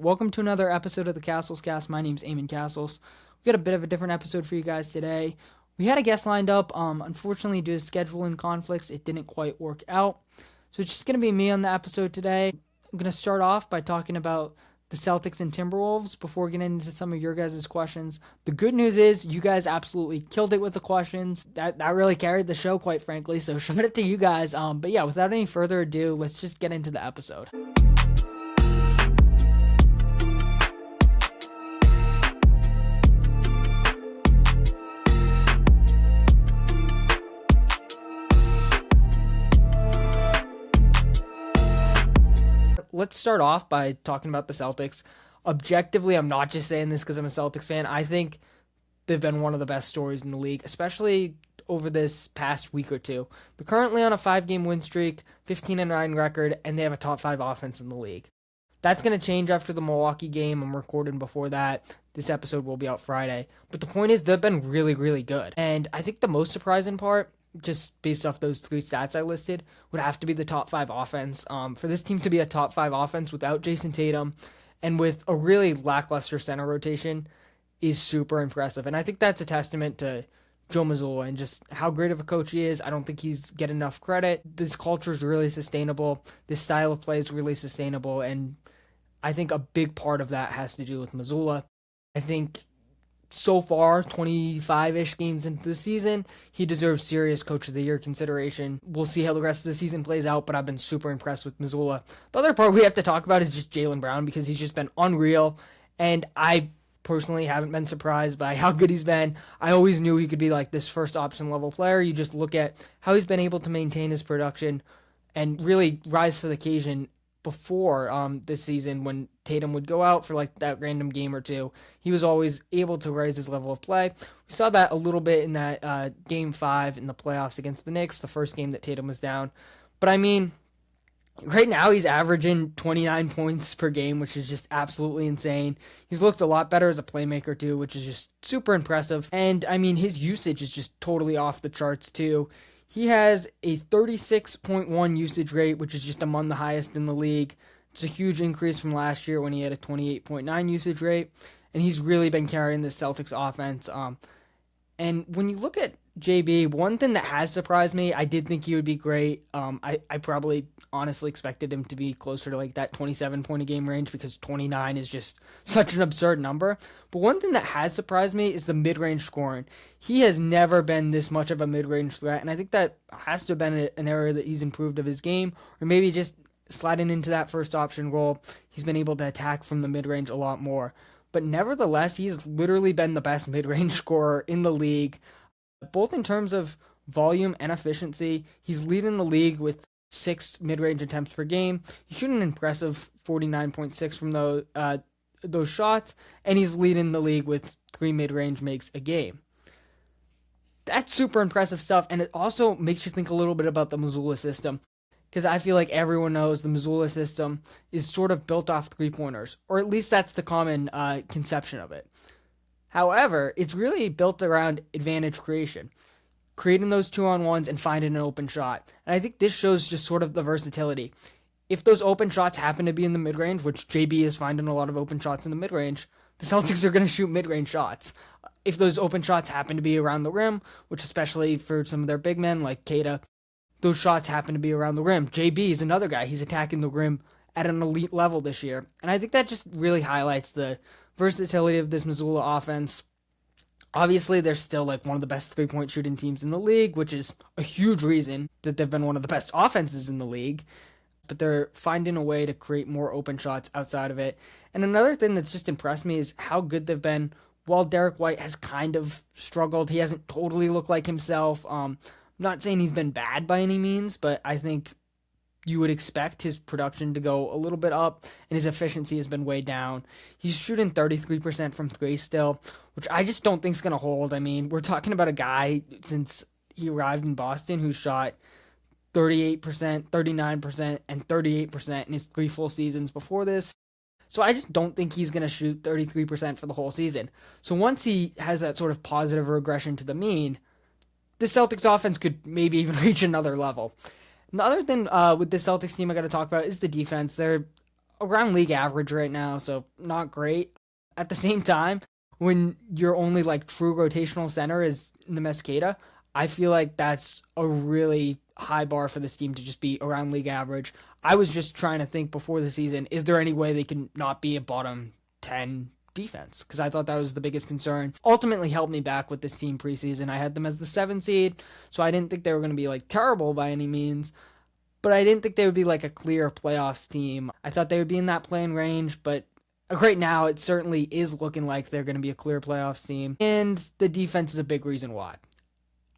Welcome to another episode of the Cassels Cast. My name's Eamon Cassels. We got a bit of a different episode for you guys today. We had a guest lined up. Unfortunately, due to scheduling conflicts, it didn't quite work out. So it's just going to be me on the episode today. I'm going to start off by talking about the Celtics and Timberwolves before getting into some of your guys' questions. The good news is you guys absolutely killed it with the questions. That really carried the show, quite frankly. So shout out to you guys. But yeah, without any further ado, let's just get into the episode. Let's start off by talking about the Celtics. Objectively, I'm not just saying this because I'm a Celtics fan. I think they've been one of the best stories in the league, especially over this past week or two. They're currently on a 5-game win streak, 15-9 record, and they have a top 5 offense in the league. That's going to change after the Milwaukee game. I'm recording before that. This episode will be out Friday. But the point is, they've been really, really good. And I think the most surprising part, just based off those 3 stats I listed, would have to be the top 5 offense. For this team to be a top 5 offense without Jason Tatum and with a really lackluster center rotation is super impressive. And I think that's a testament to Joe Mazzulla and just how great of a coach he is. I don't think he's get enough credit. This culture is really sustainable. This style of play is really sustainable. And I think a big part of that has to do with Mazzulla. I think so far, 25-ish games into the season, he deserves serious Coach of the Year consideration. We'll see how the rest of the season plays out, but I've been super impressed with Mazzulla. The other part we have to talk about is just Jaylen Brown, because he's just been unreal, and I personally haven't been surprised by how good he's been. I always knew he could be like this first option level player. You just look at how he's been able to maintain his production and really rise to the occasion. Before this season, when Tatum would go out for like that random game or two, he was always able to raise his level of play. We saw that a little bit in that game 5 in the playoffs against the Knicks, the first game that Tatum was down. But I mean, right now he's averaging 29 points per game, which is just absolutely insane. He's looked a lot better as a playmaker too, which is just super impressive. And I mean, his usage is just totally off the charts too. He has a 36.1 usage rate, which is just among the highest in the league. It's a huge increase from last year when he had a 28.9 usage rate, and he's really been carrying the Celtics offense. And when you look at JB, one thing that has surprised me, I did think he would be great. I probably honestly expected him to be closer to like that 27 point a game range because 29 is just such an absurd number. But one thing that has surprised me is the mid-range scoring. He has never been this much of a mid-range threat, and I think that has to have been an area that he's improved of his game, or maybe just sliding into that first option role, he's been able to attack from the mid-range a lot more. But nevertheless, he's literally been the best mid-range scorer in the league, both in terms of volume and efficiency. He's leading the league with 6 mid-range attempts per game. He's shooting an impressive 49.6 from those shots, and he's leading the league with 3 mid-range makes a game. That's super impressive stuff, and it also makes you think a little bit about the Mazzulla system, because I feel like everyone knows the Mazzulla system is sort of built off three-pointers, or at least that's the common conception of it. However, it's really built around advantage creation, creating those 2-on-1s and finding an open shot. And I think this shows just sort of the versatility. If those open shots happen to be in the mid-range, which JB is finding a lot of open shots in the mid-range, the Celtics are going to shoot mid-range shots. If those open shots happen to be around the rim, which especially for some of their big men like Kata, those shots happen to be around the rim. JB is another guy. He's attacking the rim at an elite level this year. And I think that just really highlights the versatility of this Mazzulla offense. Obviously, they're still like one of the best 3-point shooting teams in the league, which is a huge reason that they've been one of the best offenses in the league. But they're finding a way to create more open shots outside of it. And another thing that's just impressed me is how good they've been. While Derek White has kind of struggled, he hasn't totally looked like himself. Not saying he's been bad by any means, but I think you would expect his production to go a little bit up, and his efficiency has been way down. He's shooting 33% from 3 still, which I just don't think is going to hold. I mean, we're talking about a guy since he arrived in Boston who shot 38%, 39%, and 38% in his 3 full seasons before this. So I just don't think he's going to shoot 33% for the whole season. So once he has that sort of positive regression to the mean, the Celtics offense could maybe even reach another level. And the other thing with the Celtics team I got to talk about is the defense. They're around league average right now, so not great. At the same time, when your only like true rotational center is Nemescada, I feel like that's a really high bar for this team to just be around league average. I was just trying to think before the season, is there any way they can not be a bottom 10 defense? Because I thought that was the biggest concern. Ultimately held me back with this team preseason. I had them as the 7 seed, so I didn't think they were going to be like terrible by any means, but I didn't think they would be like a clear playoffs team. I thought they would be in that playing range, but right now it certainly is looking like they're going to be a clear playoffs team, and the defense is a big reason why.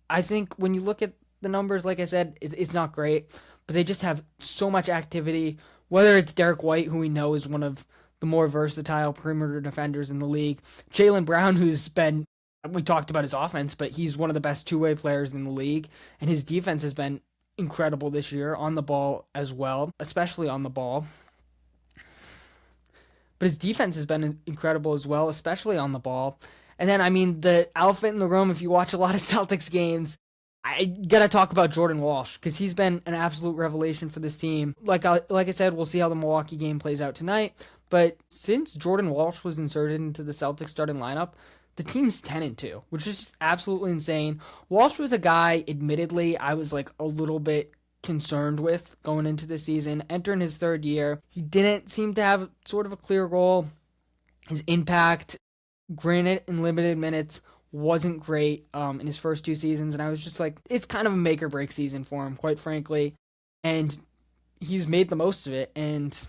I think when you look at the numbers, like I said, it's not great, but they just have so much activity, whether it's Derek White, who we know is one of the more versatile perimeter defenders in the league, Jaylen Brown, we talked about his offense, but he's one of the best two-way players in the league, and his defense has been incredible this year, on the ball as well, especially on the ball. But his defense has been incredible as well, especially on the ball. And then, I mean, the elephant in the room, if you watch a lot of Celtics games, I gotta talk about Jordan Walsh, because he's been an absolute revelation for this team. Like I said, we'll see how the Milwaukee game plays out tonight. But since Jordan Walsh was inserted into the Celtics starting lineup, the team's 10-2, which is absolutely insane. Walsh was a guy, admittedly, I was like a little bit concerned with going into the season. Entering his third year, he didn't seem to have sort of a clear role. His impact, granted in limited minutes, wasn't great in his first 2 seasons, and I was just like, it's kind of a make or break season for him, quite frankly, and he's made the most of it, and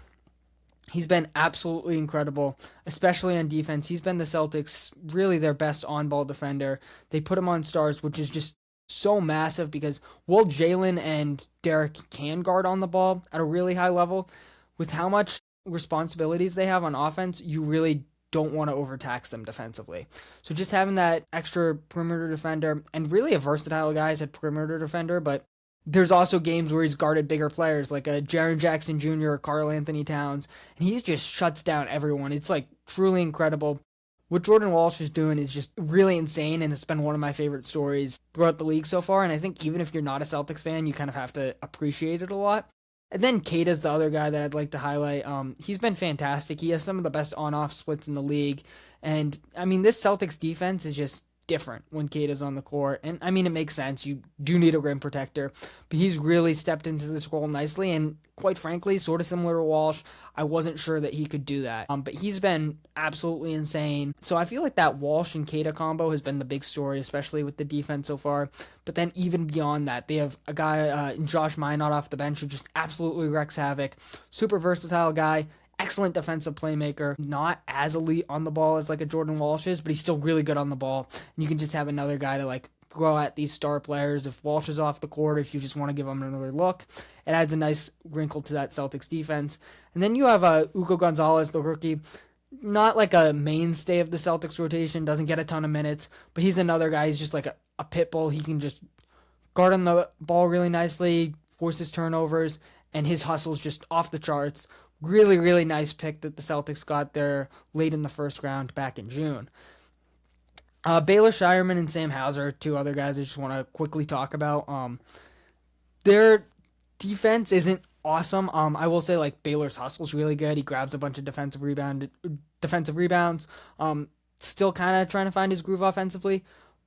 he's been absolutely incredible, especially on defense. He's been the Celtics, really their best on-ball defender. They put him on stars, which is just so massive, because while Jaylen and Derek can guard on the ball at a really high level, with how much responsibilities they have on offense, you really don't want to overtax them defensively. So just having that extra perimeter defender, and really a versatile guy as a perimeter defender, but there's also games where he's guarded bigger players like a Jaren Jackson Jr. or Karl Anthony Towns, and he just shuts down everyone. It's like truly incredible. What Jordan Walsh is doing is just really insane, and it's been one of my favorite stories throughout the league so far, and I think even if you're not a Celtics fan, you kind of have to appreciate it a lot. And then Kata's the other guy that I'd like to highlight. He's been fantastic. He has some of the best on-off splits in the league. And, I mean, this Celtics defense is just different when Kata's on the court. And, I mean, it makes sense. You do need a rim protector. But he's really stepped into this role nicely. And, quite frankly, sort of similar to Walsh, I wasn't sure that he could do that. But he's been absolutely insane. So I feel like that Walsh and Kata combo has been the big story, especially with the defense so far. But then even beyond that, they have a guy, Josh Minot, off the bench who just absolutely wreaks havoc. Super versatile guy. Excellent defensive playmaker, not as elite on the ball as like a Jordan Walsh is, but he's still really good on the ball. And you can just have another guy to like throw at these star players if Walsh is off the court, if you just want to give him another look. It adds a nice wrinkle to that Celtics defense. And then you have Ugo Gonzalez, the rookie, not like a mainstay of the Celtics rotation, doesn't get a ton of minutes, but he's another guy. He's just like a pit bull. He can just guard on the ball really nicely, forces turnovers, and his hustle's just off the charts. Really, really nice pick that the Celtics got there late in the first round back in June. Baylor Shireman and Sam Hauser, 2 other guys I just want to quickly talk about. Their defense isn't awesome. I will say like Baylor's hustle's really good. He grabs a bunch of defensive rebounds. Still kind of trying to find his groove offensively.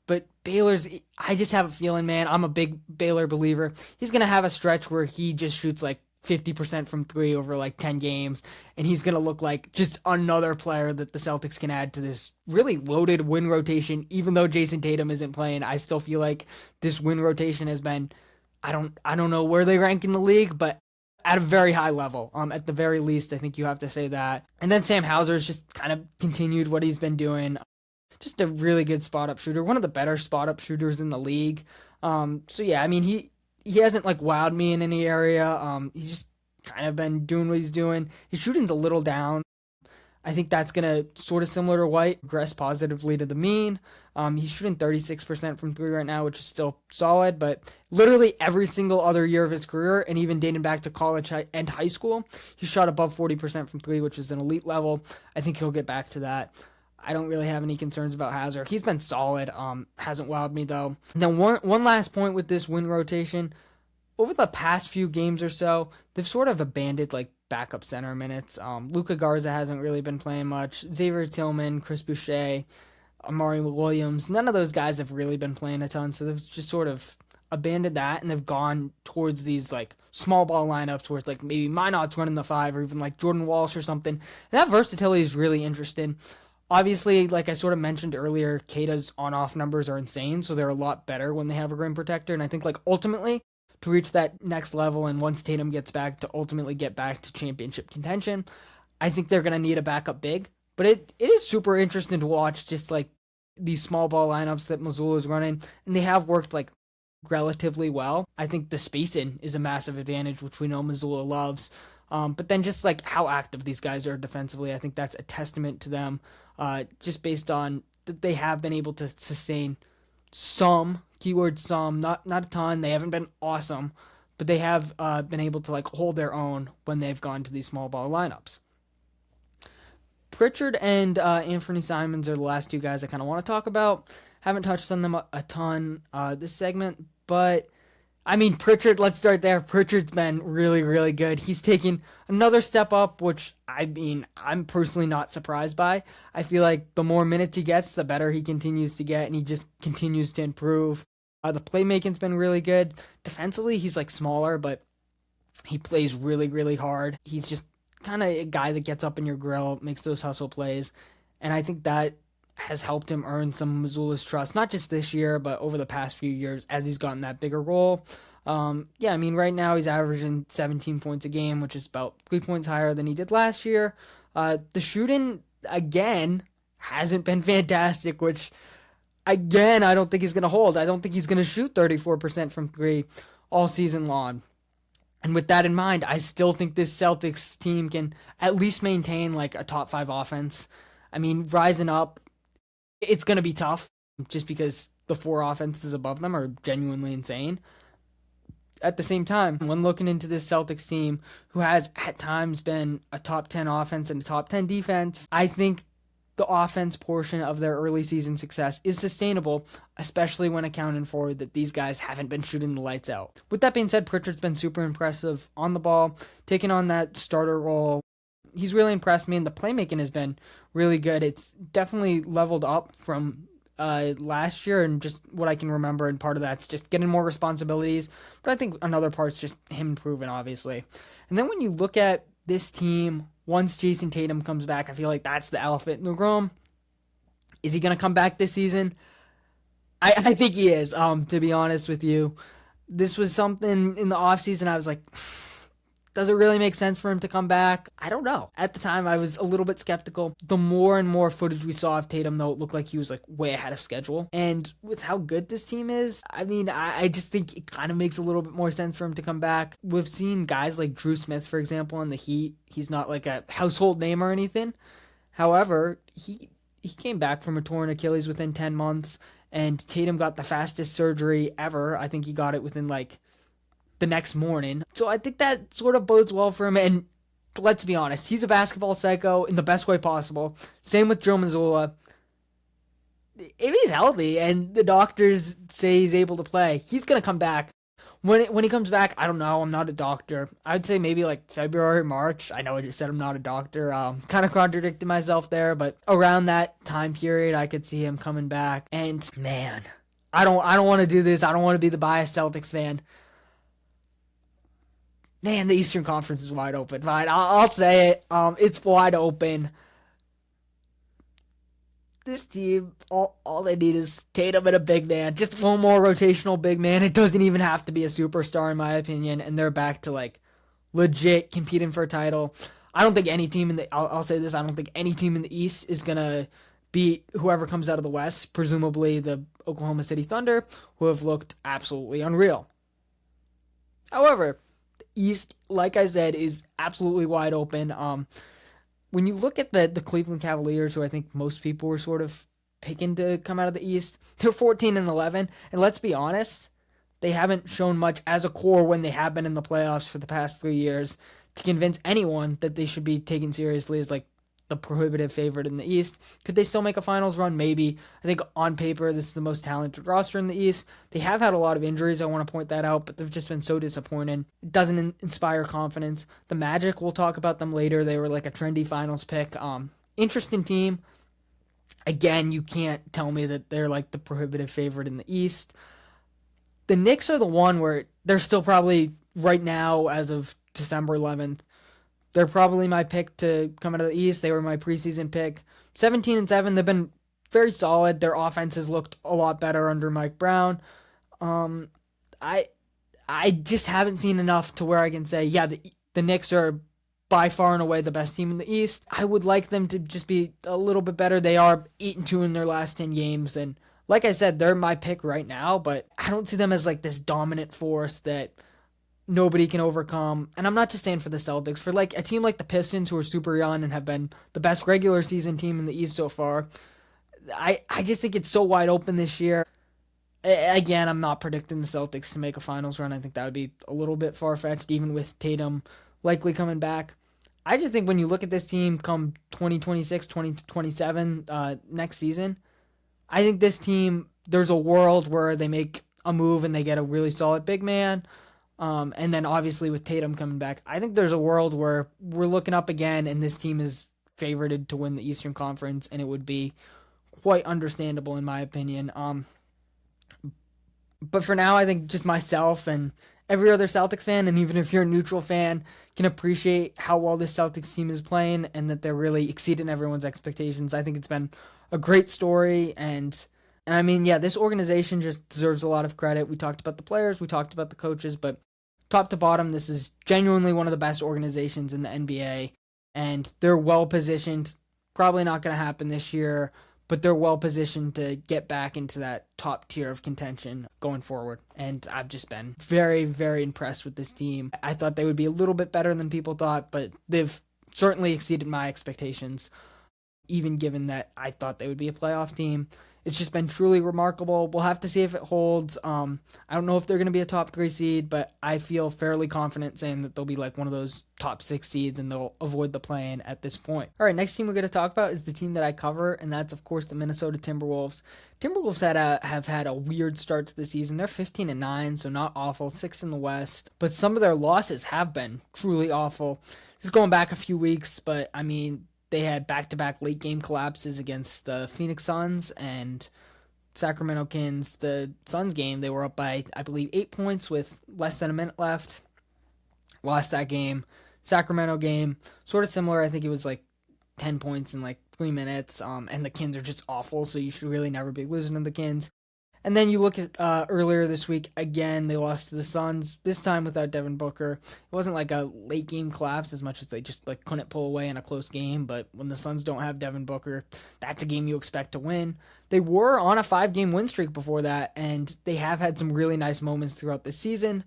But Baylor's, I just have a feeling, man, I'm a big Baylor believer. He's going to have a stretch where he just shoots like 50% from 3 over like 10 games, and he's going to look like just another player that the Celtics can add to this really loaded win rotation. Even though Jason Tatum isn't playing, I still feel like this win rotation has been, I don't know where they rank in the league, but at a very high level. At the very least, I think you have to say that. And then Sam Hauser's just kind of continued what he's been doing. Just a really good spot-up shooter, one of the better spot-up shooters in the league. So yeah, I mean, he hasn't like wowed me in any area. He's just kind of been doing what he's doing. His shooting's a little down. I think that's going to sort of similar to White, regress positively to the mean. He's shooting 36% from 3 right now, which is still solid, but literally every single other year of his career, and even dating back to college and high school, he shot above 40% from 3, which is an elite level. I think he'll get back to that. I don't really have any concerns about Hauser. He's been solid. Hasn't wowed me, though. Now, one last point with this win rotation. Over the past few games or so, they've sort of abandoned like backup center minutes. Luka Garza hasn't really been playing much. Xavier Tillman, Chris Boucher, Amari Williams, none of those guys have really been playing a ton, so they've just sort of abandoned that and they've gone towards these like small ball lineups where it's like maybe Minot's running the five or even like Jordan Walsh or something. And that versatility is really interesting. Obviously, like I sort of mentioned earlier, Kata's on-off numbers are insane, so they're a lot better when they have a rim protector. And I think like ultimately to reach that next level and once Tatum gets back to ultimately get back to championship contention, I think they're going to need a backup big. But it is super interesting to watch just like these small ball lineups that Missoula is running, and they have worked like relatively well. I think the spacing is a massive advantage, which we know Missoula loves. But then just like how active these guys are defensively, I think that's a testament to them. Just based on that they have been able to sustain some, keyword some, not a ton. They haven't been awesome, but they have been able to like hold their own when they've gone to these small ball lineups. Pritchard and Anthony Simons are the last two guys I kind of want to talk about. Haven't touched on them a ton this segment, but I mean, Pritchard, let's start there. Pritchard's been really, really good. He's taking another step up, which I mean, I'm personally not surprised by. I feel like the more minutes he gets, the better he continues to get, and he just continues to improve. The playmaking's been really good. Defensively, he's like smaller, but he plays really, really hard. He's just kind of a guy that gets up in your grill, makes those hustle plays, and I think that has helped him earn some of Missoula's trust, not just this year, but over the past few years as he's gotten that bigger role. Yeah, I mean, right now he's averaging 17 points a game, which is about 3 points higher than he did last year. The shooting, again, hasn't been fantastic, which, again, I don't think he's going to hold. I don't think he's going to shoot 34% from three all season long. And with that in mind, I still think this Celtics team can at least maintain like a top 5 offense. I mean, rising up, it's going to be tough just because the 4 offenses above them are genuinely insane. At the same time, when looking into this Celtics team, who has at times been a top 10 offense and a top 10 defense, I think the offense portion of their early season success is sustainable, especially when accounting for that these guys haven't been shooting the lights out. With that being said, Pritchard's been super impressive on the ball, taking on that starter role. He's really impressed me, and the playmaking has been really good. It's definitely leveled up from last year and just what I can remember, and part of that's just getting more responsibilities, but I think another part's just him improving, obviously. And then when you look at this team, once Jason Tatum comes back, I feel like that's the elephant in the room. Is he going to come back this season? I think he is, to be honest with you. This was something in the offseason I was like, does it really make sense for him to come back? I don't know. At the time, I was a little bit skeptical. The more and more footage we saw of Tatum, though, it looked like he was like way ahead of schedule. And with how good this team is, I mean, I just think it kind of makes a little bit more sense for him to come back. We've seen guys like Drew Smith, for example, in the Heat. He's not like a household name or anything. However, he came back from a torn Achilles within 10 months, and Tatum got the fastest surgery ever. I think he got it within like the next morning. So I think that sort of bodes well for him. And let's be honest, he's a basketball psycho in the best way possible. Same with Joe Mazzulla. If he's healthy and the doctors say he's able to play, he's going to come back. When he comes back, I don't know. I'm not a doctor. I'd say maybe like February, March. I know I just said I'm not a doctor. Kind of contradicting myself there, but around that time period, I could see him coming back. And man, I don't want to do this. I don't want to be the biased Celtics fan. Man, the Eastern Conference is wide open. Fine, I'll say it. It's wide open. This team, all they need is Tatum and a big man. Just one more rotational big man. It doesn't even have to be a superstar, in my opinion. And they're back to, like, legit competing for a title. I don't think any team in the... I'll say this. I don't think any team in the East is going to beat whoever comes out of the West. Presumably the Oklahoma City Thunder, who have looked absolutely unreal. However, East, like I said, is absolutely wide open. When you look at the Cleveland Cavaliers, who I think most people were sort of picking to come out of the East, they're 14-11, and let's be honest, they haven't shown much as a core when they have been in the playoffs for the past 3 years to convince anyone that they should be taken seriously as like the prohibitive favorite in the East. Could they still make a finals run? Maybe. I think on paper, this is the most talented roster in the East. They have had a lot of injuries, I want to point that out, but they've just been so disappointing. It doesn't inspire confidence. The Magic, we'll talk about them later. They were like a trendy finals pick. Interesting team. Again, you can't tell me that they're like the prohibitive favorite in the East. The Knicks are the one where they're still probably, right now, as of December 11th, they're probably my pick to come out of the East. They were my preseason pick. 17-7, they've been very solid. Their offense has looked a lot better under Mike Brown. I just haven't seen enough to where I can say, yeah, the Knicks are by far and away the best team in the East. I would like them to just be a little bit better. They are 8-2 in their last 10 games, and like I said, they're my pick right now, but I don't see them as like this dominant force that nobody can overcome. And I'm not just saying for the Celtics, for like a team like the Pistons, who are super young and have been the best regular season team in the East so far. I just think it's so wide open this year. Again, I'm not predicting the Celtics to make a finals run. I think that would be a little bit far-fetched, even with Tatum likely coming back. I just think when you look at this team come 2026, 2027, next season, I think this team, there's a world where they make a move and they get a really solid big man. And then obviously with Tatum coming back, I think there's a world where we're looking up again and this team is favorited to win the Eastern Conference, and it would be quite understandable in my opinion. But for now, I think just myself and every other Celtics fan, and even if you're a neutral fan, can appreciate how well this Celtics team is playing and that they're really exceeding everyone's expectations. I think it's been a great story, and I mean, yeah, this organization just deserves a lot of credit. We talked about the players, we talked about the coaches, but top to bottom, this is genuinely one of the best organizations in the NBA, and they're well positioned. Probably not going to happen this year, but they're well positioned to get back into that top tier of contention going forward. And I've just been very, very impressed with this team. I thought they would be a little bit better than people thought, but they've certainly exceeded my expectations, even given that I thought they would be a playoff team. It's just been truly remarkable. We'll have to see if it holds. I don't know if they're going to be a top 3 seed, but I feel fairly confident saying that they'll be like one of those top 6 seeds and they'll avoid the play-in at this point. All right, next team we're going to talk about is the team that I cover, and that's, of course, the Minnesota Timberwolves. Timberwolves have had a weird start to the season. They're 15-9, so not awful, 6th in the West, but some of their losses have been truly awful. This is going back a few weeks, but I mean, they had back-to-back late-game collapses against the Phoenix Suns and Sacramento Kings. The Suns game, they were up by, I believe, 8 points with less than a minute left. Lost that game. Sacramento game, sort of similar. I think it was like 10 points in like 3 minutes. And the Kings are just awful, so you should really never be losing to the Kings. And then you look at earlier this week, again, they lost to the Suns, this time without Devin Booker. It wasn't like a late game collapse as much as they just like couldn't pull away in a close game, but when the Suns don't have Devin Booker, that's a game you expect to win. They were on a 5-game win streak before that, and they have had some really nice moments throughout the season.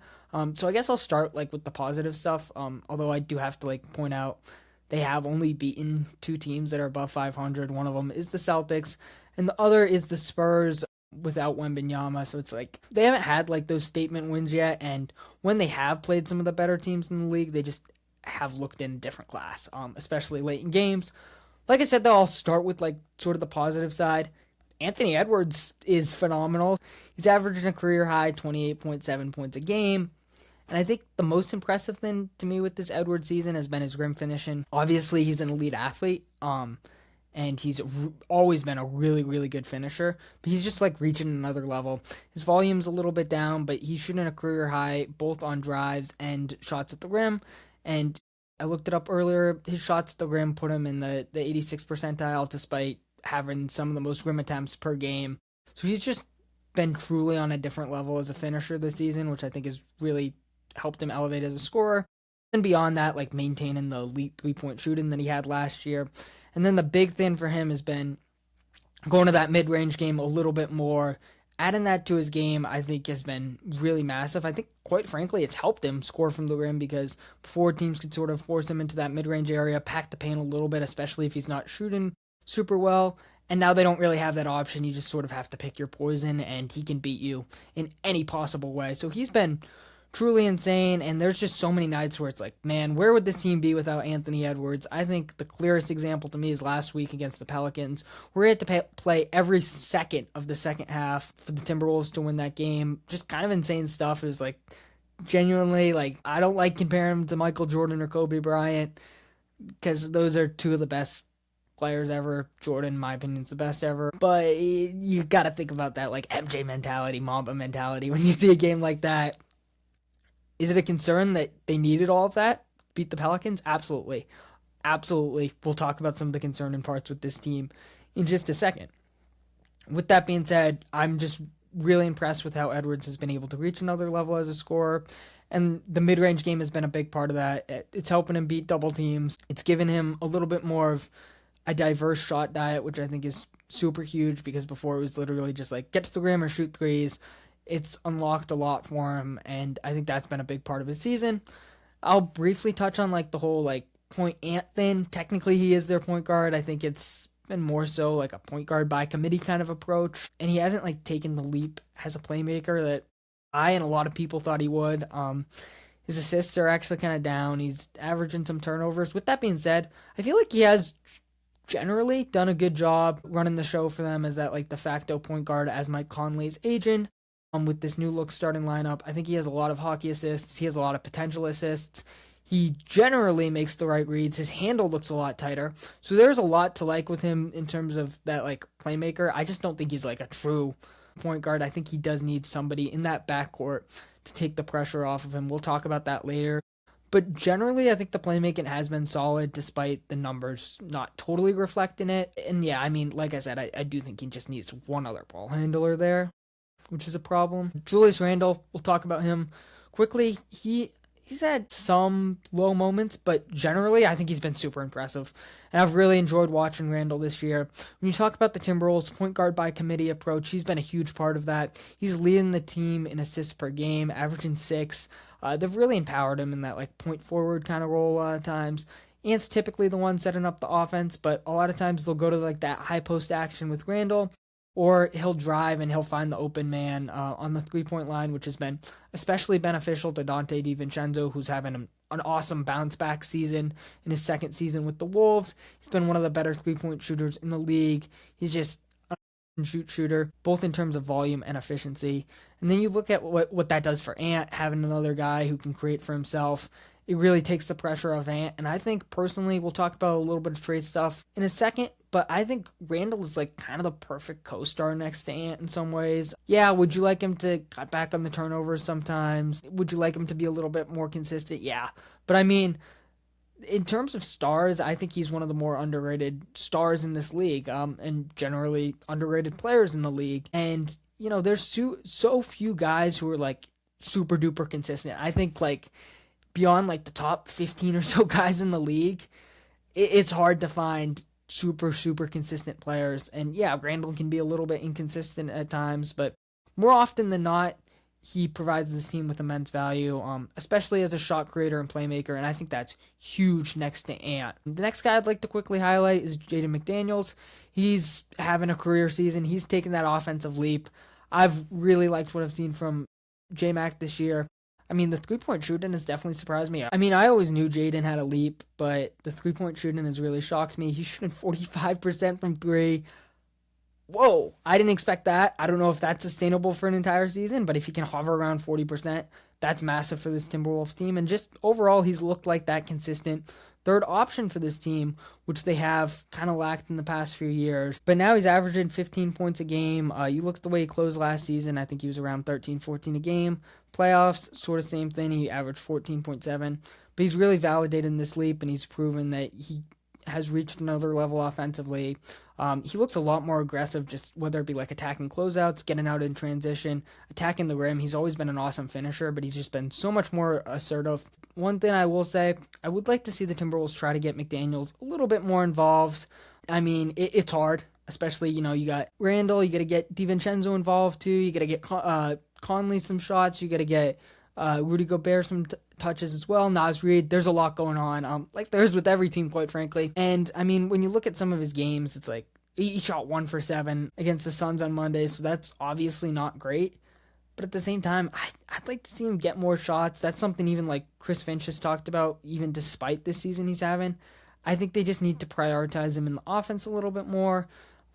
So I guess I'll start like with the positive stuff, although I do have to like point out they have only beaten 2 teams that are above 500. One of them is the Celtics, and the other is the Spurs without Wembanyama. So it's like they haven't had like those statement wins yet, and when they have played some of the better teams in the league, they just have looked in a different class, especially late in games. Like I said, though, I'll start with like sort of the positive side. Anthony Edwards is phenomenal. He's averaging a career high 28.7 points a game. And I think the most impressive thing to me with this Edwards season has been his rim finishing. Obviously, he's an elite athlete. And he's always been a really, really good finisher. But he's just like reaching another level. His volume's a little bit down, but he's shooting a career high both on drives and shots at the rim. And I looked it up earlier. His shots at the rim put him in the 86th percentile despite having some of the most rim attempts per game. So he's just been truly on a different level as a finisher this season, which I think has really helped him elevate as a scorer. And beyond that, like maintaining the elite 3-point shooting that he had last year. And then the big thing for him has been going to that mid-range game a little bit more. Adding that to his game, I think, has been really massive. I think, quite frankly, it's helped him score from the rim because before teams could sort of force him into that mid-range area, pack the paint a little bit, especially if he's not shooting super well. And now they don't really have that option. You just sort of have to pick your poison, and he can beat you in any possible way. So he's been truly insane. And there's just so many nights where it's like, man, where would this team be without Anthony Edwards? I think the clearest example to me is last week against the Pelicans, where he had to play every second of the second half for the Timberwolves to win that game. Just kind of insane stuff. It was like, genuinely, like, I don't like comparing him to Michael Jordan or Kobe Bryant because those are two of the best players ever. Jordan, in my opinion, is the best ever. But you got to think about that, like, MJ mentality, Mamba mentality. When you see a game like that, is it a concern that they needed all of that? Beat the Pelicans? Absolutely. Absolutely. We'll talk about some of the concerning parts with this team in just a second. With that being said, I'm just really impressed with how Edwards has been able to reach another level as a scorer. And the mid-range game has been a big part of that. It's helping him beat double teams. It's given him a little bit more of a diverse shot diet, which I think is super huge because before it was literally just like get to the rim or shoot threes. It's unlocked a lot for him, and I think that's been a big part of his season. I'll briefly touch on like the whole like point ant thing. Technically, he is their point guard. I think it's been more so like a point guard by committee kind of approach, and he hasn't like taken the leap as a playmaker that I and a lot of people thought he would. His assists are actually kind of down. He's averaging some turnovers. With that being said, I feel like he has generally done a good job running the show for them as that like de facto point guard as Mike Conley's agent. With this new look starting lineup, I think he has a lot of hockey assists. He has a lot of potential assists. He generally makes the right reads. His handle looks a lot tighter. So there's a lot to like with him in terms of that like playmaker. I just don't think he's like a true point guard. I think he does need somebody in that backcourt to take the pressure off of him. We'll talk about that later. But generally, I think the playmaking has been solid despite the numbers not totally reflecting it. And yeah, I mean, like I said, I do think he just needs one other ball handler there, which is a problem. Julius Randle, we'll talk about him quickly. He's had some low moments, but generally I think he's been super impressive. And I've really enjoyed watching Randle this year. When you talk about the Timberwolves point guard by committee approach, he's been a huge part of that. He's leading the team in assists per game, averaging 6. They've really empowered him in that like point forward kind of role a lot of times. Ant's typically the one setting up the offense, but a lot of times they'll go to like that high post action with Randle, or he'll drive and he'll find the open man on the three-point line, which has been especially beneficial to Dante DiVincenzo, who's having an awesome bounce-back season in his second season with the Wolves. He's been one of the better three-point shooters in the league. He's just a shooter, both in terms of volume and efficiency. And then you look at what that does for Ant, having another guy who can create for himself. It really takes the pressure off Ant. And I think, personally, we'll talk about a little bit of trade stuff in a second, but I think Randle is like kind of the perfect co-star next to Ant in some ways. Yeah, would you like him to cut back on the turnovers sometimes? Would you like him to be a little bit more consistent? Yeah. But I mean, in terms of stars, I think he's one of the more underrated stars in this league, and generally underrated players in the league. And, you know, there's so few guys who are like super duper consistent. I think like beyond like the top 15 or so guys in the league, it's hard to find super consistent players. And yeah, Randle can be a little bit inconsistent at times, but more often than not, he provides this team with immense value, especially as a shot creator and playmaker, and I think that's huge next to Ant. The next guy I'd like to quickly highlight is Jaden McDaniels. He's having a career season. He's taken that offensive leap. I've really liked what I've seen from J-Mac this year. I mean, the three-point shooting has definitely surprised me. I mean, I always knew Jaden had a leap, but the three-point shooting has really shocked me. He's shooting 45% from three. Whoa, I didn't expect that. I don't know if that's sustainable for an entire season, but if he can hover around 40%, that's massive for this Timberwolves team. And just overall, he's looked like that consistent third option for this team, which they have kind of lacked in the past few years. But now he's averaging 15 points a game. You look at the way he closed last season, I think he was around 13, 14 a game. Playoffs, sort of same thing. He averaged 14.7. But he's really validated in this leap, and he's proven that he has reached another level offensively. He looks a lot more aggressive, just whether it be like attacking closeouts, getting out in transition, attacking the rim. He's always been an awesome finisher, but he's just been so much more assertive. One thing I will say, I would like to see the Timberwolves try to get McDaniels a little bit more involved. I mean, it's hard, especially, you know, you got Randle, you got to get DiVincenzo involved too, you got to get Conley some shots, you got to get Rudy Gobert some touches as well, Naz Reid. There's a lot going on, like there's with every team, quite frankly. And I mean, when you look at some of his games, it's like he shot 1 for 7 against the Suns on Monday, so that's obviously not great. But at the same time, I'd like to see him get more shots. That's something even like Chris Finch has talked about, even despite this season he's having. I think they just need to prioritize him in the offense a little bit more,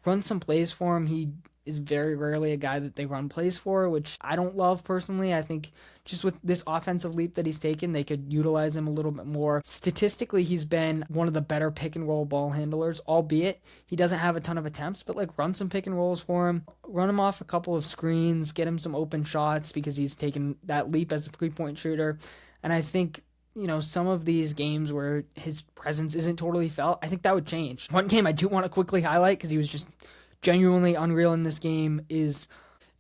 run some plays for him. He is very rarely a guy that they run plays for, which I don't love personally. I think just with this offensive leap that he's taken, they could utilize him a little bit more. Statistically, he's been one of the better pick and roll ball handlers, albeit he doesn't have a ton of attempts, but like run some pick and rolls for him, run him off a couple of screens, get him some open shots because he's taken that leap as a 3-point shooter. And I think some of these games where his presence isn't totally felt, I think that would change. One game I do want to quickly highlight because he was just genuinely unreal in this game is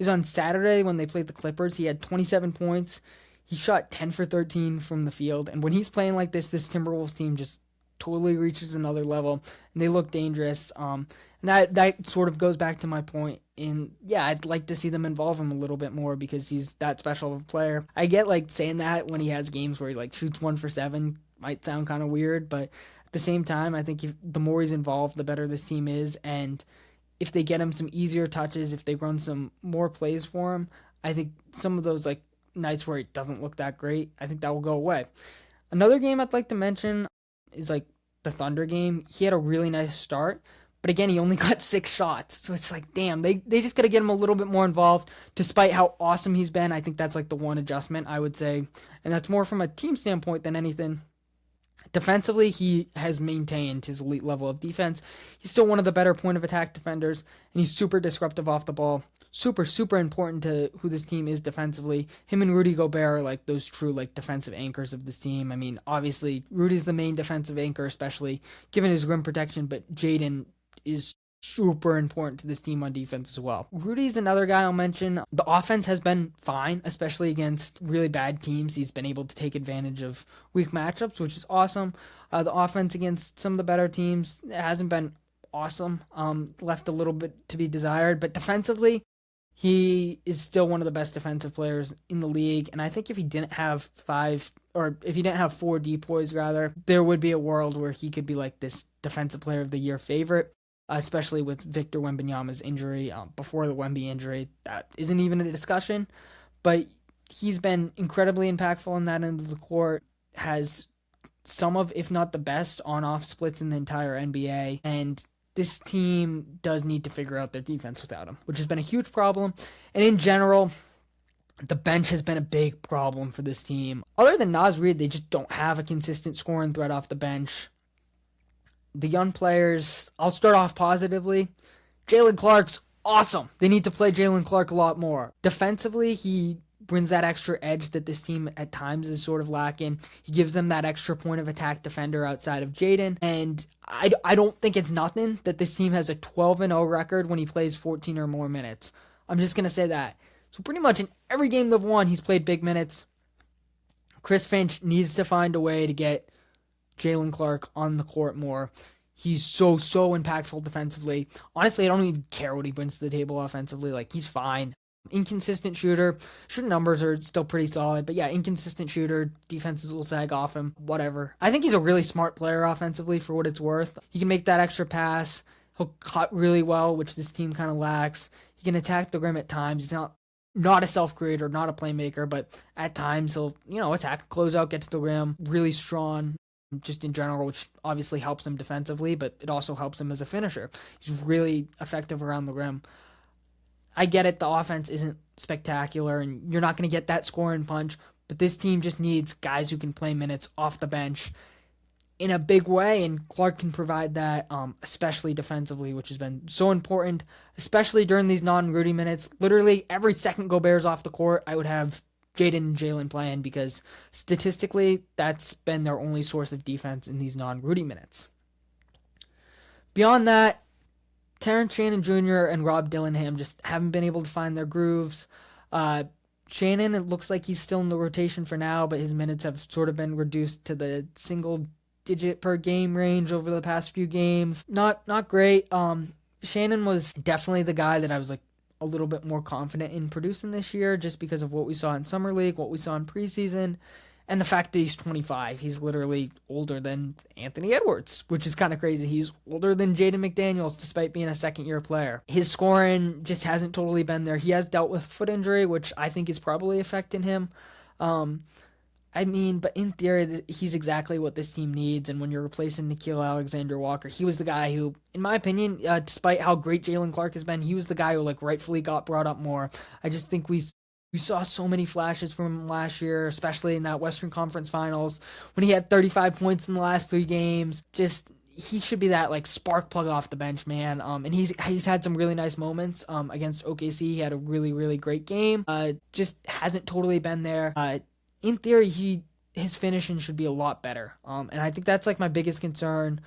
on Saturday when they played the Clippers. He had 27 points. He shot 10 for 13 from the field. And when he's playing like this Timberwolves team just totally reaches another level, and they look dangerous. And that sort of goes back to my point I'd like to see them involve him a little bit more because he's that special of a player. I get like saying that when he has games where he like shoots 1 for 7 might sound kind of weird, but at the same time, I think the more he's involved, the better this team is. And if they get him some easier touches, if they run some more plays for him, I think some of those like nights where it doesn't look that great, I think that will go away. Another game I'd like to mention is like the Thunder game. He had a really nice start, but again, he only got 6 shots. So it's like, damn, they just got to get him a little bit more involved. Despite how awesome he's been, I think that's like the one adjustment I would say. And that's more from a team standpoint than anything. Defensively, he has maintained his elite level of defense. He's still one of the better point of attack defenders, and he's super disruptive off the ball. Super, super important to who this team is defensively. Him and Rudy Gobert are like those true like defensive anchors of this team. I mean, obviously, Rudy's the main defensive anchor, especially given his rim protection, but Jaden is super important to this team on defense as well. Rudy's another guy I'll mention. The offense has been fine, especially against really bad teams. He's been able to take advantage of weak matchups, which is awesome. The offense against some of the better teams hasn't been awesome. Left a little bit to be desired, but defensively, he is still one of the best defensive players in the league. And I think if he didn't have 4 depoys rather, there would be a world where he could be like this defensive player of the year favorite. Especially with Victor Wembanyama's injury. Before the Wemby injury, that isn't even a discussion. But he's been incredibly impactful on that end of the court, has some of, if not the best, on-off splits in the entire NBA. And this team does need to figure out their defense without him, which has been a huge problem. And in general, the bench has been a big problem for this team. Other than Naz Reid, they just don't have a consistent scoring threat off the bench. The young players, I'll start off positively. Jalen Clark's awesome. They need to play Jalen Clark a lot more. Defensively, he brings that extra edge that this team at times is sort of lacking. He gives them that extra point of attack defender outside of Jaden. And I don't think it's nothing that this team has a 12-0 record when he plays 14 or more minutes. I'm just going to say that. So pretty much in every game they've won, he's played big minutes. Chris Finch needs to find a way to get Jalen Clark on the court more. He's so impactful defensively. Honestly, I don't even care what he brings to the table offensively. Like, he's fine. Inconsistent shooter. Shooting numbers are still pretty solid, but yeah, inconsistent shooter. Defenses will sag off him. Whatever. I think he's a really smart player offensively for what it's worth. He can make that extra pass. He'll cut really well, which this team kind of lacks. He can attack the rim at times. He's not a self-creator, not a playmaker, but at times he'll, attack, close out, get to the rim. Really strong. Just in general, which obviously helps him defensively, but it also helps him as a finisher. He's really effective around the rim. I get it, the offense isn't spectacular, and you're not going to get that scoring punch, but this team just needs guys who can play minutes off the bench in a big way, and Clark can provide that, especially defensively, which has been so important, especially during these non-Rudy minutes. Literally, every second Gobert's off the court, I would have Jaden and Jalen playing because statistically, that's been their only source of defense in these non-Rudy minutes. Beyond that, Terrence Shannon Jr. and Rob Dillingham just haven't been able to find their grooves. Shannon, it looks like he's still in the rotation for now, but his minutes have sort of been reduced to the single-digit per game range over the past few games. Not great. Shannon was definitely the guy that I was like a little bit more confident in producing this year just because of what we saw in Summer League, what we saw in preseason, And the fact that he's 25, he's literally older than Anthony Edwards, which is kind of crazy. He's older than Jaden McDaniels, despite being a second-year player. His scoring just hasn't totally been there. He has dealt with foot injury, which I think is probably affecting him. But in theory, he's exactly what this team needs. And when you're replacing Nickeil Alexander-Walker, he was the guy who, in my opinion, despite how great Jalen Clark has been, he was the guy who rightfully got brought up more. I just think we saw so many flashes from him last year, especially in that Western Conference Finals when he had 35 points in the last 3 games. Just he should be that spark plug off the bench, man. And he's had some really nice moments. Against OKC, he had a really really great game. Just hasn't totally been there. In theory, his finishing should be a lot better. And I think that's my biggest concern.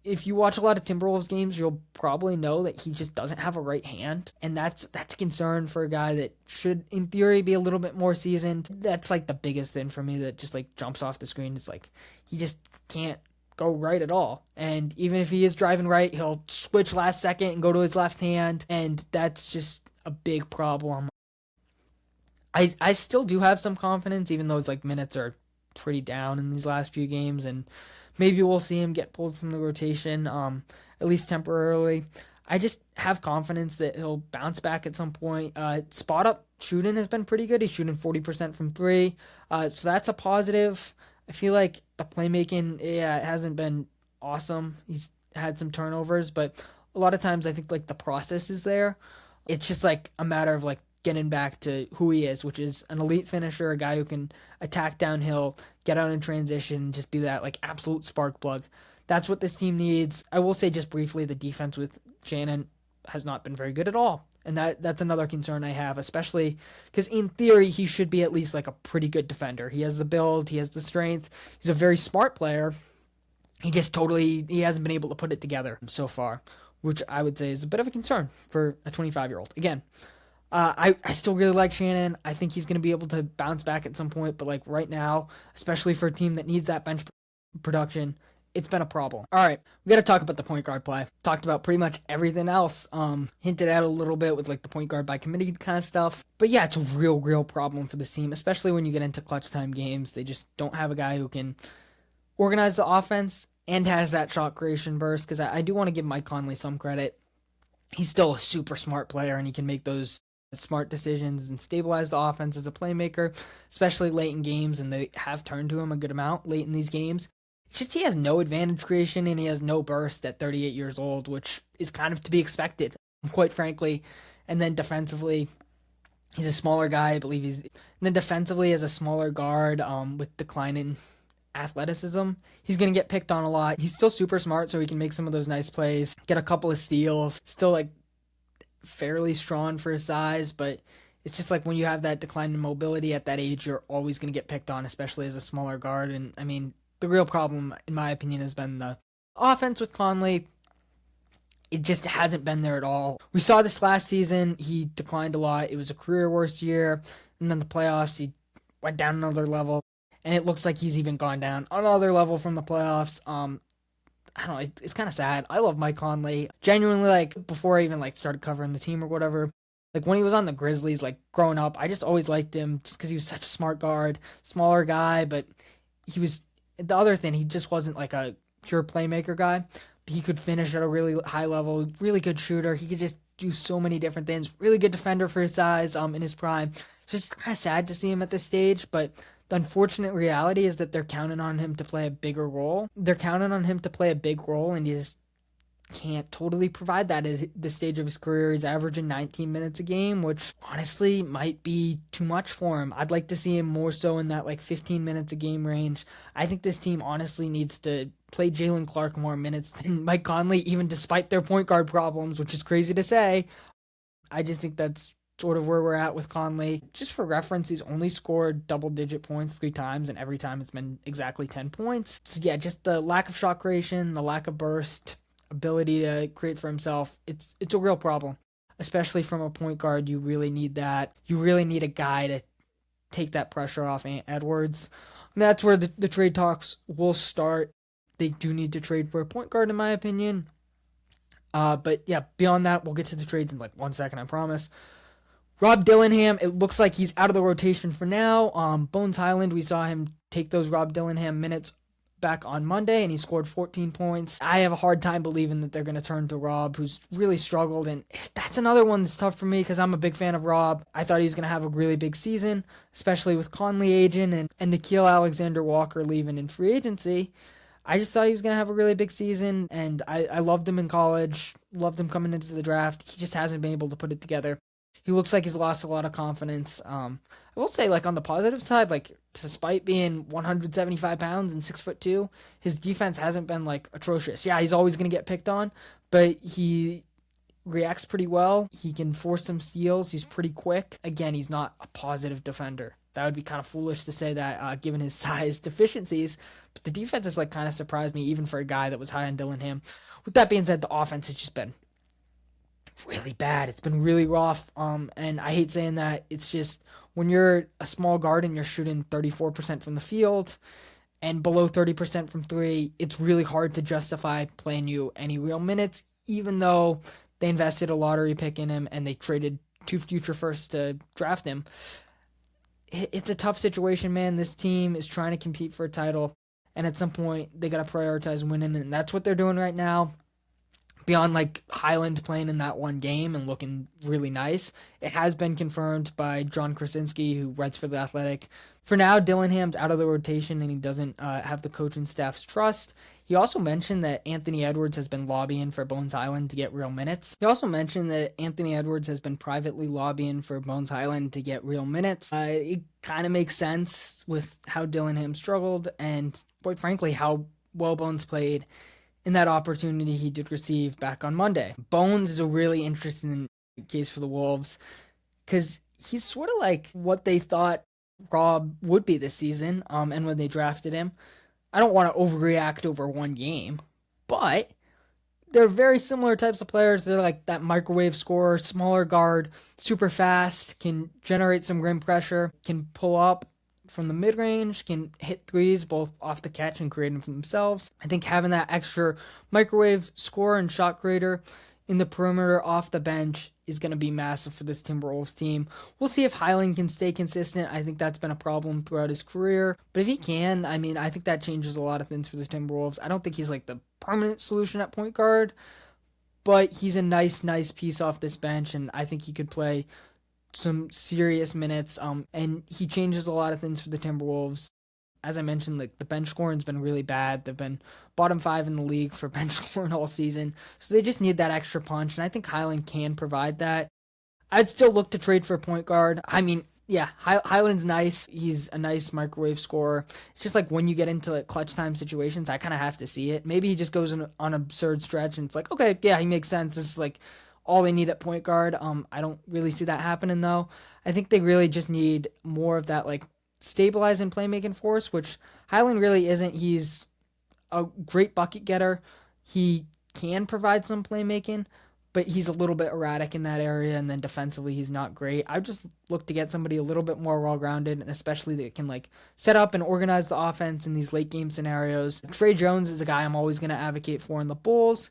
If you watch a lot of Timberwolves games, you'll probably know that he just doesn't have a right hand, and that's a concern for a guy that should, in theory, be a little bit more seasoned. That's the biggest thing for me that just jumps off the screen. Is he just can't go right at all, and even if he is driving right, he'll switch last second and go to his left hand, and that's just a big problem. I still do have some confidence, even though his minutes are pretty down in these last few games, and maybe we'll see him get pulled from the rotation, at least temporarily. I just have confidence that he'll bounce back at some point. Spot up shooting has been pretty good. He's shooting 40% from 3, so that's a positive. I feel like the playmaking, it hasn't been awesome. He's had some turnovers, but a lot of times I think the process is there. It's just a matter of getting back to who he is, which is an elite finisher, a guy who can attack downhill, get out in transition, just be that absolute spark plug. That's what this team needs. I will say just briefly, the defense with Shannon has not been very good at all. And that's another concern I have, especially because in theory, he should be at least a pretty good defender. He has the build, he has the strength, he's a very smart player. He hasn't been able to put it together so far, which I would say is a bit of a concern for a 25-year-old. Again, I still really like Shannon. I think he's going to be able to bounce back at some point, but right now, especially for a team that needs that bench production, it's been a problem. All right, we got to talk about the point guard play. Talked about pretty much everything else. Hinted at a little bit with the point guard by committee kind of stuff. But yeah, it's a real problem for this team, especially when you get into clutch time games. They just don't have a guy who can organize the offense and has that shot creation burst, because I do want to give Mike Conley some credit. He's still a super smart player, and he can make those smart decisions and stabilize the offense as a playmaker, especially late in games, and they have turned to him a good amount late in these games. It's just he has no advantage creation, and he has no burst at 38 years old, which is kind of to be expected, quite frankly. And then defensively, he's a smaller guy, I believe and then defensively as a smaller guard, with declining athleticism, he's going to get picked on a lot. He's still super smart, so he can make some of those nice plays, get a couple of steals, still fairly strong for his size, but it's just when you have that decline in mobility at that age, you're always going to get picked on, especially as a smaller guard. And I mean, the real problem, in my opinion, has been the offense with Conley. It just hasn't been there at all. We saw this last season. He declined a lot. It was a career worst year. And then the playoffs, he went down another level. And it looks like he's even gone down another level from the playoffs. I don't know, it's kind of sad. I love Mike Conley. Genuinely, before I even, started covering the team or whatever, when he was on the Grizzlies, growing up, I just always liked him just because he was such a smart guard, smaller guy, but he was, the other thing, he just wasn't, a pure playmaker guy. But he could finish at a really high level, really good shooter. He could just do so many different things. Really good defender for his size, in his prime. So it's just kind of sad to see him at this stage, but the unfortunate reality is that they're counting on him to play a bigger role. They're counting on him to play a big role, and he just can't totally provide that at this stage of his career. He's averaging 19 minutes a game, which honestly might be too much for him. I'd like to see him more so in that 15 minutes a game range. I think this team honestly needs to play Jalen Clark more minutes than Mike Conley, even despite their point guard problems, which is crazy to say. I just think that's sort of where we're at with Conley. Just for reference, he's only scored double-digit points 3 times, and every time it's been exactly 10 points. So yeah, just the lack of shot creation, the lack of burst, ability to create for himself, it's a real problem. Especially from a point guard, you really need that. You really need a guy to take that pressure off Edwards. And that's where the trade talks will start. They do need to trade for a point guard, in my opinion. But yeah, beyond that, we'll get to the trades in 1 second, I promise. Rob Dillingham, it looks like he's out of the rotation for now. Bones Highland, we saw him take those Rob Dillingham minutes back on Monday, and he scored 14 points. I have a hard time believing that they're going to turn to Rob, who's really struggled, and that's another one that's tough for me because I'm a big fan of Rob. I thought he was going to have a really big season, especially with Conley aging and Nikhil Alexander-Walker leaving in free agency. I just thought he was going to have a really big season, and I loved him in college, loved him coming into the draft. He just hasn't been able to put it together. He looks like he's lost a lot of confidence. I will say, like, on the positive side, like, despite being 175 pounds and 6'2", his defense hasn't been, like, atrocious. Yeah, he's always going to get picked on, but he reacts pretty well. He can force some steals. He's pretty quick. Again, he's not a positive defender. That would be kind of foolish to say that given his size deficiencies. But the defense has, like, kind of surprised me, even for a guy that was high on Dillingham. With that being said, the offense has just been really bad. It's been really rough. And I hate saying that. It's just when you're a small guard and you're shooting 34% from the field and below 30% from three, it's really hard to justify playing you any real minutes, even though they invested a lottery pick in him and they traded 2 future firsts to draft him. It's a tough situation, man. This team is trying to compete for a title, and at some point they got to prioritize winning, and that's what they're doing right now. Beyond like Highland playing in that one game and looking really nice, it has been confirmed by John Krasinski, who writes for The Athletic. For now, Dillingham's out of the rotation and he doesn't have the coaching staff's trust. He also mentioned that Anthony Edwards has been lobbying for Bones Highland to get real minutes. He also mentioned that Anthony Edwards has been privately lobbying for Bones Highland to get real minutes. It kind of makes sense with how Dillingham struggled and, quite frankly, how well Bones played in that opportunity he did receive back on Monday. Bones is a really interesting case for the Wolves because he's sort of like what they thought Rob would be this season, and when they drafted him. I don't want to overreact over one game, but they're very similar types of players. They're like that microwave scorer, smaller guard, super fast, can generate some rim pressure, can pull up from the mid-range, can hit threes both off the catch and create them for themselves. I think having that extra microwave scorer and shot creator in the perimeter off the bench is going to be massive for this Timberwolves team. We'll see if Highland can stay consistent. I think that's been a problem throughout his career. But if he can, I mean, I think that changes a lot of things for the Timberwolves. I don't think he's like the permanent solution at point guard, but he's a nice piece off this bench, and I think he could play some serious minutes, and he changes a lot of things for the Timberwolves. As I mentioned, like the bench scoring's been really bad. They've been bottom 5 in the league for bench scoring all season, so they just need that extra punch, and I think Highland can provide that. I'd still look to trade for a point guard. I mean, yeah, Highland's nice. He's a nice microwave scorer. It's just like when you get into like clutch time situations, I kind of have to see it. Maybe he just goes on an absurd stretch, and it's like, okay, yeah, he makes sense. This is like all they need at point guard. I don't really see that happening, though. I think they really just need more of that, like, stabilizing playmaking force, which Highland really isn't. He's a great bucket getter. He can provide some playmaking, but he's a little bit erratic in that area, and then defensively he's not great. I just look to get somebody a little bit more well-rounded, and especially that can, like, set up and organize the offense in these late-game scenarios. Trey Jones is a guy I'm always going to advocate for in the Bulls.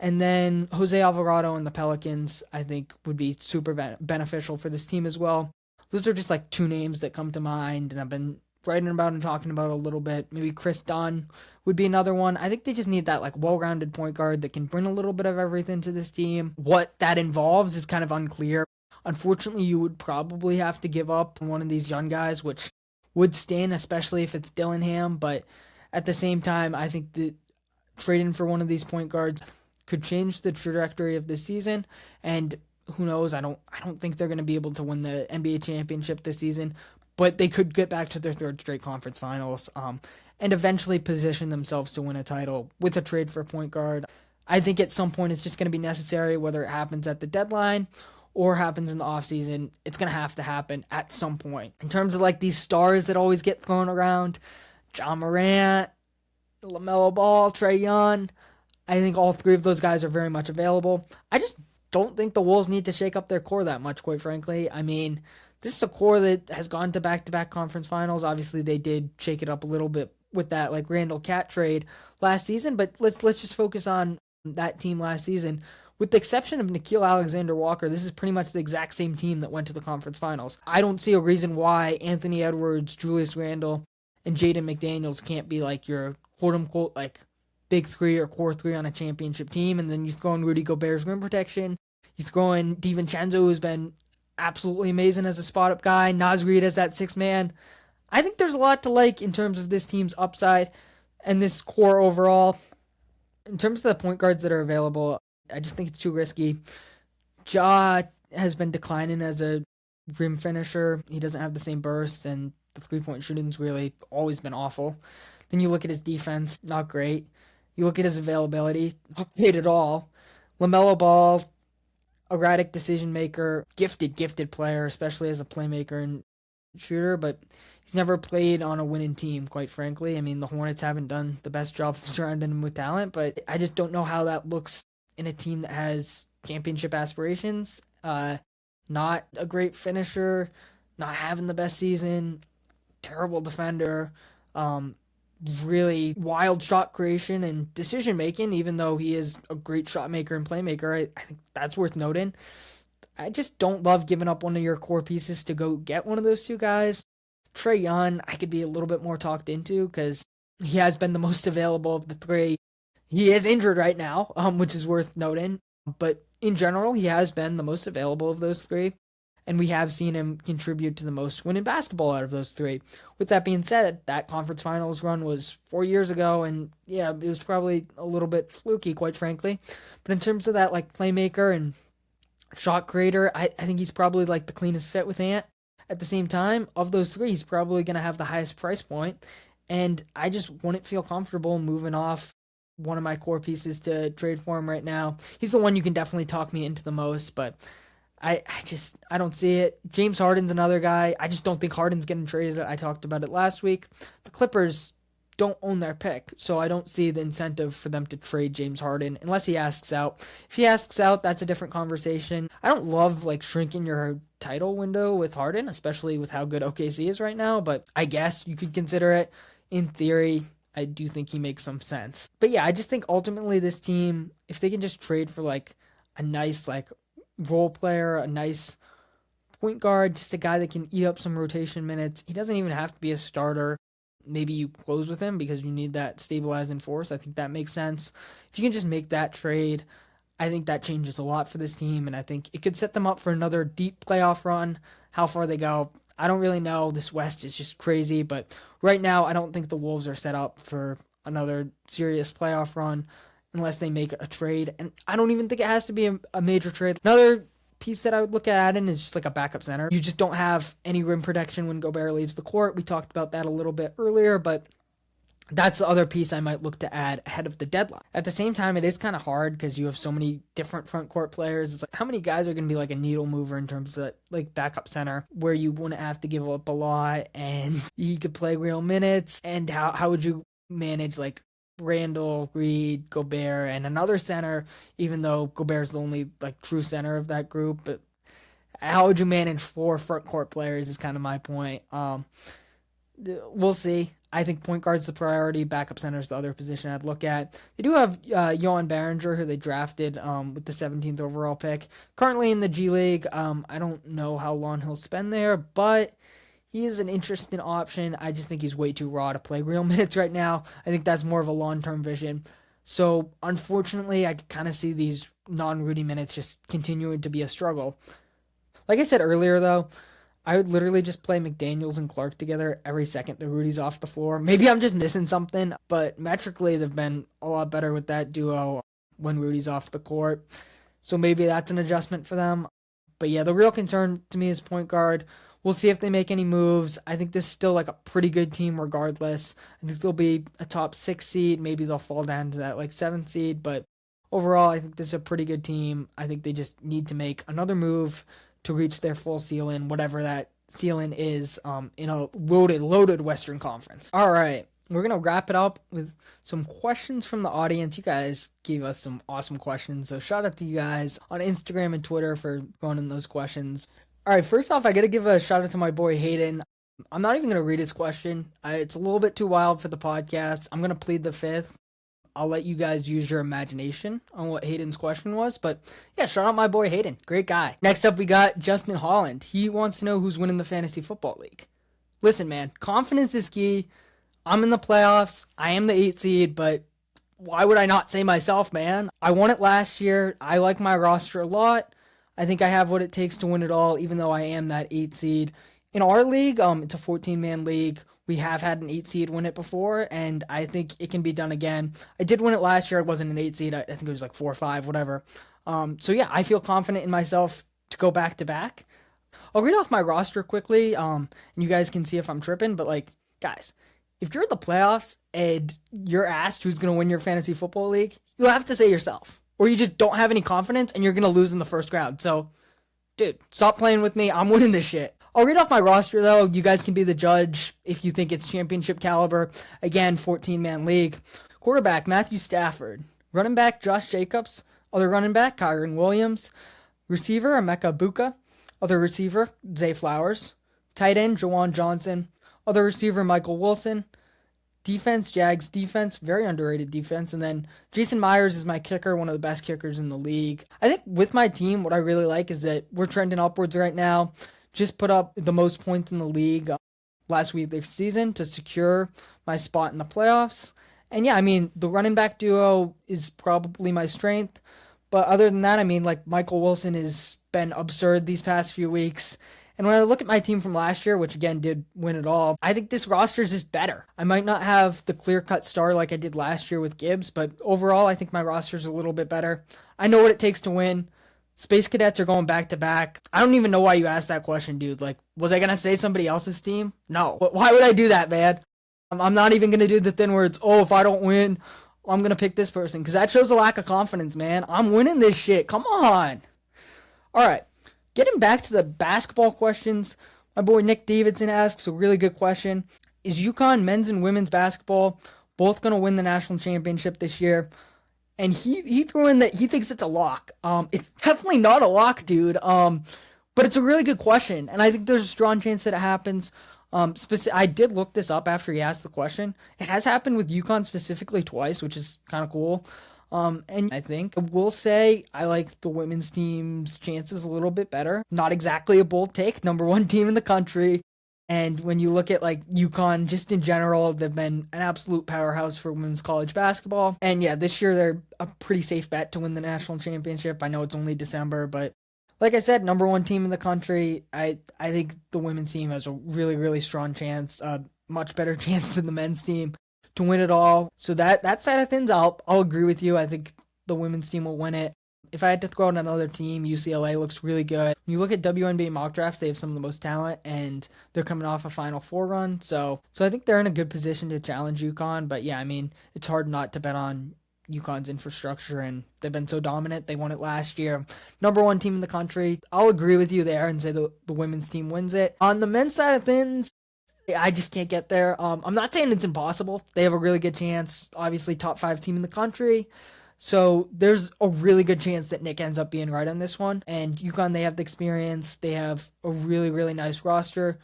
And then Jose Alvarado and the Pelicans, I think, would be super beneficial for this team as well. Those are just like 2 names that come to mind, and I've been writing about and talking about a little bit. Maybe Chris Dunn would be another one. I think they just need that like well-rounded point guard that can bring a little bit of everything to this team. What that involves is kind of unclear. Unfortunately, you would probably have to give up on one of these young guys, which would sting, especially if it's Dillingham. But at the same time, I think that trading for one of these point guards could change the trajectory of this season, and who knows, I don't think they're going to be able to win the NBA championship this season, but they could get back to their 3rd straight conference finals, and eventually position themselves to win a title with a trade for a point guard. I think at some point it's just going to be necessary, whether it happens at the deadline or happens in the offseason. It's going to happen at some point. In terms of like these stars that always get thrown around, John Morant, LaMelo Ball, Trae Young, I think all 3 of those guys are very much available. I just don't think the Wolves need to shake up their core that much, quite frankly. I mean, this is a core that has gone to back-to-back conference finals. Obviously, they did shake it up a little bit with that like Randall Cat trade last season, but let's just focus on that team last season, With the exception of Nickeil Alexander-Walker, this is pretty much the exact same team that went to the conference finals. I don't see a reason why Anthony Edwards, Julius Randle, and Jaden McDaniels can't be like your quote-unquote like big three or core three on a championship team. And then you throw in Rudy Gobert's rim protection. You throw in DiVincenzo, who's been absolutely amazing as a spot-up guy. Naz Reid as that sixth man. I think there's a lot to like in terms of this team's upside and this core overall. In terms of the point guards that are available, I just think it's too risky. Ja has been declining as a rim finisher. He doesn't have the same burst, and the three-point shooting's really always been awful. Then you look at his defense, not great. You look at his availability, not great at all. LaMelo Ball, erratic decision maker, gifted player, especially as a playmaker and shooter, but he's never played on a winning team, quite frankly. I mean, the Hornets haven't done the best job of surrounding him with talent, but I just don't know how that looks in a team that has championship aspirations. Not a great finisher, not having the best season, terrible defender, really wild shot creation and decision making, even though he is a great shot maker and playmaker. I think that's worth noting. I just don't love giving up one of your core pieces to go get one of those two guys. Trae Young, I could be a little bit more talked into because he has been the most available of the three. He is injured right now, which is worth noting. But in general, he has been the most available of those three. And we have seen him contribute to the most winning basketball out of those three. With that being said, that conference finals run was 4 years ago. And yeah, it was probably a little bit fluky, quite frankly. But in terms of that like playmaker and shot creator, I think he's probably like the cleanest fit with Ant. At the same time, of those three, he's probably going to have the highest price point. And I just wouldn't feel comfortable moving off one of my core pieces to trade for him right now. He's the one you can definitely talk me into the most, but I don't see it. James Harden's another guy. I just don't think Harden's getting traded. I talked about it last week. The Clippers don't own their pick, so I don't see the incentive for them to trade James Harden unless he asks out. If he asks out, that's a different conversation. I don't love like shrinking your title window with Harden, especially with how good OKC is right now, but I guess you could consider it. In theory, I do think he makes some sense. But yeah, I just think ultimately this team, if they can just trade for like a nice like role player, a nice point guard, just a guy that can eat up some rotation minutes. He doesn't even have to be a starter. Maybe you close with him because you need that stabilizing force. I think that makes sense. If you can just make that trade, I think that changes a lot for this team, and I think it could set them up for another deep playoff run. How far they go, I don't really know. This West is just crazy, but right now I don't think the Wolves are set up for another serious playoff run unless they make a trade, and I don't even think it has to be a major trade. Another piece that I would look at adding is just like a backup center. You just don't have any rim protection when Gobert leaves the court. We talked about that a little bit earlier, but that's the other piece I might look to add ahead of the deadline. At the same time, it is kind of hard because you have so many different front court players. It's like, how many guys are going to be like a needle mover in terms of like backup center where you wouldn't have to give up a lot and you could play real minutes? And how would you manage like Randall, Reed, Gobert, and another center, even though Gobert's the only like true center of that group? But how would you manage 4 front court players is kind of my point. We'll see. I think point guard's the priority. Backup center is the other position I'd look at. They do have Johan Behringer, who they drafted with the 17th overall pick. Currently in the G League. I don't know how long he'll spend there, but he is an interesting option. I just think he's way too raw to play real minutes right now. I think that's more of a long-term vision. So, unfortunately, I kind of see these non-Rudy minutes just continuing to be a struggle. Like I said earlier, though, I would literally just play McDaniels and Clark together every second the Rudy's off the floor. Maybe I'm just missing something, but metrically they've been a lot better with that duo when Rudy's off the court. So maybe that's an adjustment for them. But yeah, the real concern to me is point guard. We'll see if they make any moves. I think this is still like a pretty good team regardless. I think they'll be a top 6 seed. Maybe they'll fall down to that like 7th seed. But overall, I think this is a pretty good team. I think they just need to make another move to reach their full ceiling, whatever that ceiling is, in a loaded Western Conference. All right, we're going to wrap it up with some questions from the audience. You guys gave us some awesome questions, so shout out to you guys on Instagram and Twitter for throwing in those questions. All right, first off, I got to give a shout out to my boy Hayden. I'm not even going to read his question. It's a little bit too wild for the podcast. I'm going to plead the fifth. I'll let you guys use your imagination on what Hayden's question was. But yeah, shout out my boy Hayden. Great guy. Next up, we got Justin Holland. He wants to know who's winning the Fantasy Football League. Listen, man, confidence is key. I'm in the playoffs. I am the 8 seed, but why would I not say myself, man? I won it last year. I like my roster a lot. I think I have what it takes to win it all, even though I am that 8 seed. In our league, it's a 14-man league. We have had an 8 seed win it before, and I think it can be done again. I did win it last year. It wasn't an 8 seed. I think it was like 4 or 5, whatever. So yeah, I feel confident in myself to go back to back. I'll read off my roster quickly, and you guys can see if I'm tripping. But like, guys, if you're in the playoffs and you're asked who's going to win your fantasy football league, you'll have to say yourself, or you just don't have any confidence and you're going to lose in the first round. So, dude, stop playing with me. I'm winning this shit. I'll read off my roster, though. You guys can be the judge if you think it's championship caliber. Again, 14-man league. Quarterback, Matthew Stafford. Running back, Josh Jacobs. Other running back, Kyron Williams. Receiver, Emeka Buka. Other receiver, Zay Flowers. Tight end, Jawan Johnson. Other receiver, Michael Wilson. Defense, Jags defense, very underrated defense. And then Jason Myers is my kicker, one of the best kickers in the league. I think with my team, what I really like is that we're trending upwards right now. Just put up the most points in the league last week this season to secure my spot in the playoffs. And yeah, I mean, the running back duo is probably my strength. But other than that, I mean, like, Michael Wilson has been absurd these past few weeks. And when I look at my team from last year, which again did win it all, I think this roster is just better. I might not have the clear-cut star like I did last year with Gibbs, but overall, I think my roster is a little bit better. I know what it takes to win. Space Cadets are going back-to-back. I don't even know why you asked that question, dude. Like, was I going to say somebody else's team? No. Why would I do that, man? I'm not even going to do the thing where it's, oh, if I don't win, I'm going to pick this person. Because that shows a lack of confidence, man. I'm winning this shit. Come on. All right. Getting back to the basketball questions, my boy Nick Davidson asks a really good question. Is UConn men's and women's basketball both going to win the national championship this year? And he threw in that he thinks it's a lock. It's definitely not a lock, dude. But it's a really good question, and I think there's a strong chance that it happens. I did look this up after he asked the question. It has happened with UConn specifically twice, which is kind of cool. And I think I will say I like the women's team's chances a little bit better. Not exactly a bold take. #1 team in the country. And when you look at like UConn, just in general, they've been an absolute powerhouse for women's college basketball. And yeah, this year they're a pretty safe bet to win the national championship. I know it's only December, but like I said, #1 team in the country. I think the women's team has a really, really strong chance, a much better chance than the men's team to win it all. So that side of things, I'll agree with you. I think the women's team will win it. If I had to throw out another team, UCLA looks really good. When you look at WNBA mock drafts, they have some of the most talent, and they're coming off a Final Four run. So I think they're in a good position to challenge UConn. But yeah, I mean, it's hard not to bet on UConn's infrastructure, and they've been so dominant. They won it last year. #1 team in the country. I'll agree with you there and say the women's team wins it. On the men's side of things, I just can't get there. I'm not saying it's impossible. They have a really good chance. Obviously, top 5 team in the country. So there's a really good chance that Nick ends up being right on this one. And UConn, they have the experience. They have a really, really nice roster.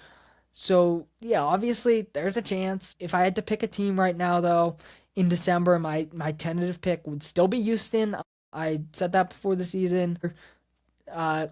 So, yeah, obviously, there's a chance. If I had to pick a team right now, though, in December, my tentative pick would still be Houston. I said that before the season. Right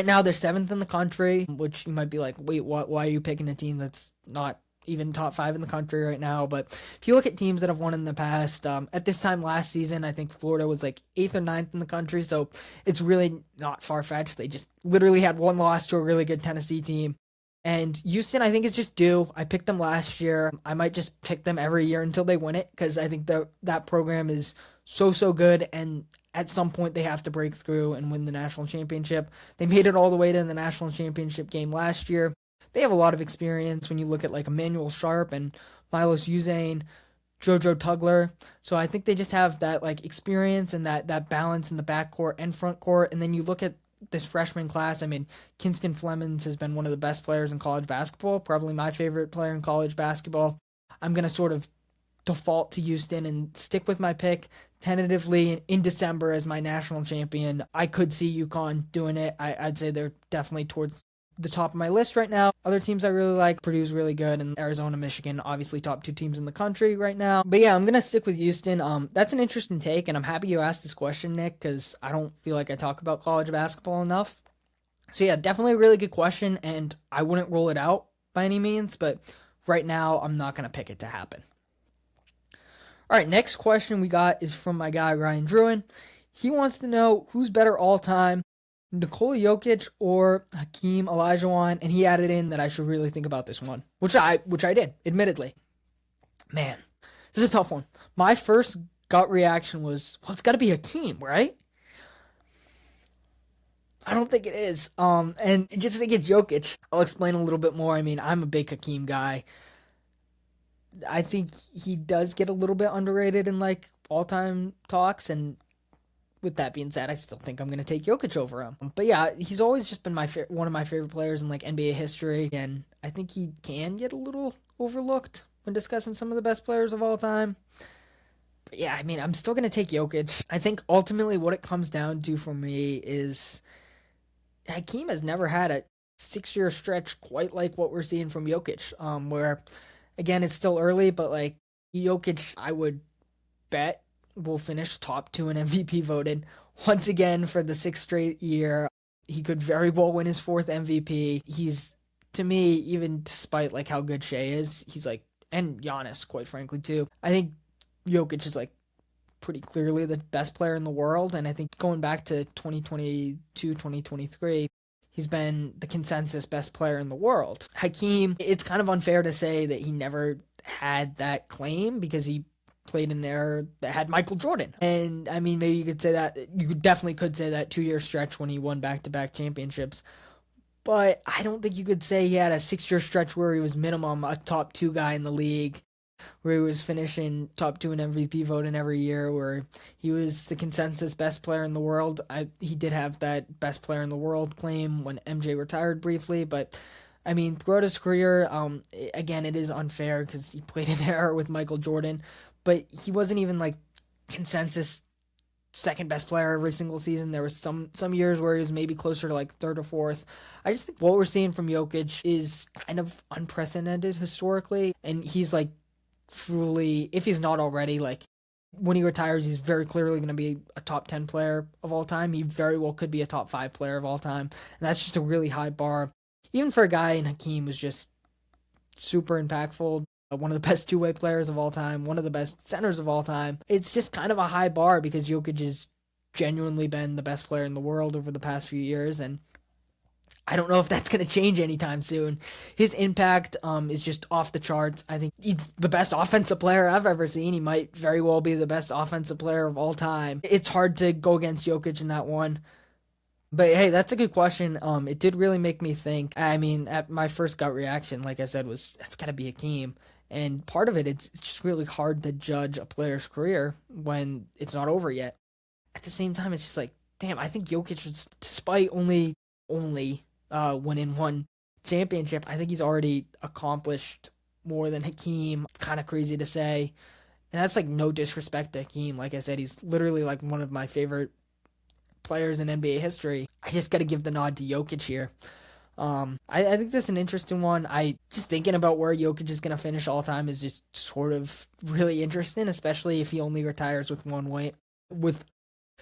now, they're 7th in the country, which you might be like, wait, what? Why are you picking a team that's not even top 5 in the country right now? But if you look at teams that have won in the past, at this time last season, I think Florida was like 8th or 9th in the country, so it's really not far-fetched. They just literally had one loss to a really good Tennessee team. And Houston, I think, is just due. I picked them last year. I might just pick them every year until they win it, because I think that program is so good, and at some point they have to break through and win the national championship. They made it all the way to the national championship game last year. They have a lot of experience when you look at like Emmanuel Sharp and Milos Usain, JoJo Tugler. So I think they just have that like experience and that balance in the backcourt and front court. And then you look at this freshman class. I mean, Kinston Flemings has been one of the best players in college basketball, probably my favorite player in college basketball. I'm going to sort of default to Houston and stick with my pick tentatively in December as my national champion. I could see UConn doing it. I'd say they're definitely towards the top of my list right now. Other teams I really like, Purdue's really good, and Arizona, Michigan, obviously top 2 teams in the country right now. But yeah, I'm going to stick with Houston. That's an interesting take, and I'm happy you asked this question, Nick, because I don't feel like I talk about college basketball enough. So yeah, definitely a really good question, and I wouldn't rule it out by any means, but right now I'm not going to pick it to happen. All right, next question we got is from my guy Ryan Druin. He wants to know who's better all time, Nikola Jokic or Hakeem Olajuwon, and he added in that I should really think about this one, which I did, admittedly. Man, this is a tough one. My first gut reaction was, well, it's got to be Hakeem, right? I don't think it is. And I just think it's Jokic. I'll explain a little bit more. I mean, I'm a big Hakeem guy. I think he does get a little bit underrated in like all-time talks, and with that being said, I still think I'm going to take Jokic over him. But yeah, he's always just been one of my favorite players in like NBA history, and I think he can get a little overlooked when discussing some of the best players of all time. But yeah, I mean, I'm still going to take Jokic. I think ultimately what it comes down to for me is Hakeem has never had a 6-year stretch quite like what we're seeing from Jokic, where, again, it's still early, but like Jokic, I would bet will finish top 2 in MVP voted once again for the 6th straight year. He could very well win his 4th MVP. He's, to me, even despite like how good Shea is, he's like, and Giannis, quite frankly, too. I think Jokic is like pretty clearly the best player in the world, and I think going back to 2022, 2023, he's been the consensus best player in the world. Hakeem, it's kind of unfair to say that he never had that claim because he played in an era that had Michael Jordan. And I mean, maybe you could say that, you definitely could say that 2-year stretch when he won back-to-back championships. But I don't think you could say he had a 6-year stretch where he was minimum a top 2 guy in the league, where he was finishing top 2 in MVP voting every year, where he was the consensus best player in the world. He did have that best player in the world claim when MJ retired briefly, but I mean, throughout his career, again, it is unfair because he played in an era with Michael Jordan, but he wasn't even like consensus second best player every single season. There was some years where he was maybe closer to like 3rd or 4th. I just think what we're seeing from Jokic is kind of unprecedented historically, and he's like truly, if he's not already, like when he retires, he's very clearly going to be a top 10 player of all time. He very well could be a top 5 player of all time, and that's just a really high bar. Even for a guy in Hakeem who's just super impactful, one of the best two-way players of all time, one of the best centers of all time. It's just kind of a high bar because Jokic has genuinely been the best player in the world over the past few years, and I don't know if that's going to change anytime soon. His impact is just off the charts. I think he's the best offensive player I've ever seen. He might very well be the best offensive player of all time. It's hard to go against Jokic in that one. But hey, that's a good question. It did really make me think. I mean, at my first gut reaction, like I said, was it's got to be Hakeem. And part of it, it's just really hard to judge a player's career when it's not over yet. At the same time, it's just like, damn, I think Jokic, despite only winning one championship, I think he's already accomplished more than Hakeem. Kind of crazy to say. And that's like no disrespect to Hakeem. Like I said, he's literally like one of my favorite players in NBA history. I just got to give the nod to Jokic here. I think that's an interesting one. I just thinking about where Jokic is going to finish all time is just sort of really interesting, especially if he only retires with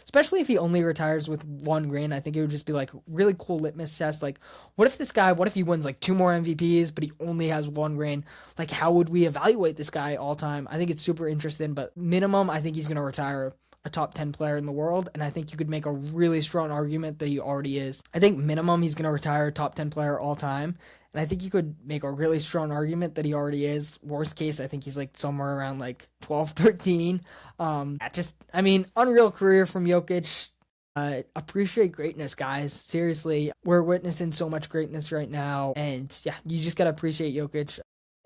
especially if he only retires with one ring. I think it would just be like really cool litmus test. Like, what if he wins like 2 more MVPs, but he only has one ring? Like, how would we evaluate this guy all time? I think it's super interesting, but minimum, I think he's going to retire a top 10 player in the world, and I think you could make a really strong argument that he already is. I think minimum he's going to retire a top 10 player all time, and I think you could make a really strong argument that he already is. Worst case, I think he's like somewhere around like 12, 13. Unreal career from Jokic. Appreciate greatness, guys. Seriously, we're witnessing so much greatness right now, and yeah, you just got to appreciate Jokic.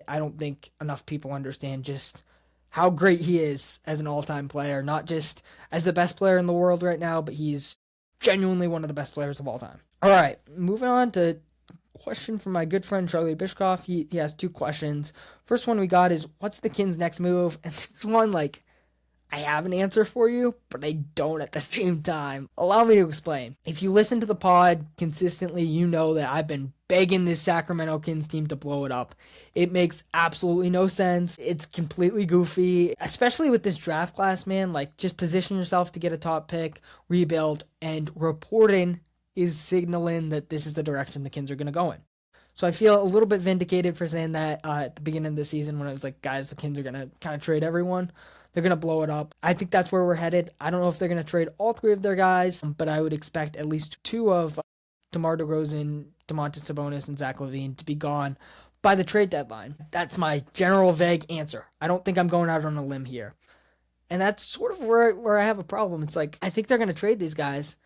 I don't think enough people understand just how great he is as an all-time player, not just as the best player in the world right now, but he's genuinely one of the best players of all time. All right, moving on to question from my good friend Charlie Bishkoff. He has 2 questions. First one we got is, what's the Kings' next move? And this one, like, I have an answer for you, but I don't at the same time. Allow me to explain. If you listen to the pod consistently, you know that I've been begging this Sacramento Kings team to blow it up. It makes absolutely no sense. It's completely goofy, especially with this draft class, man. Like, just position yourself to get a top pick, rebuild, and reporting is signaling that this is the direction the Kings are going to go in. So I feel a little bit vindicated for saying that at the beginning of the season when I was like, guys, the Kings are going to kind of trade everyone. They're going to blow it up. I think that's where we're headed. I don't know if they're going to trade all three of their guys, but I would expect at least two of DeMar DeRozan, Domantas Sabonis, and Zach LaVine to be gone by the trade deadline. That's my general vague answer. I don't think I'm going out on a limb here. And that's sort of where I have a problem. It's like, I think they're going to trade these guys,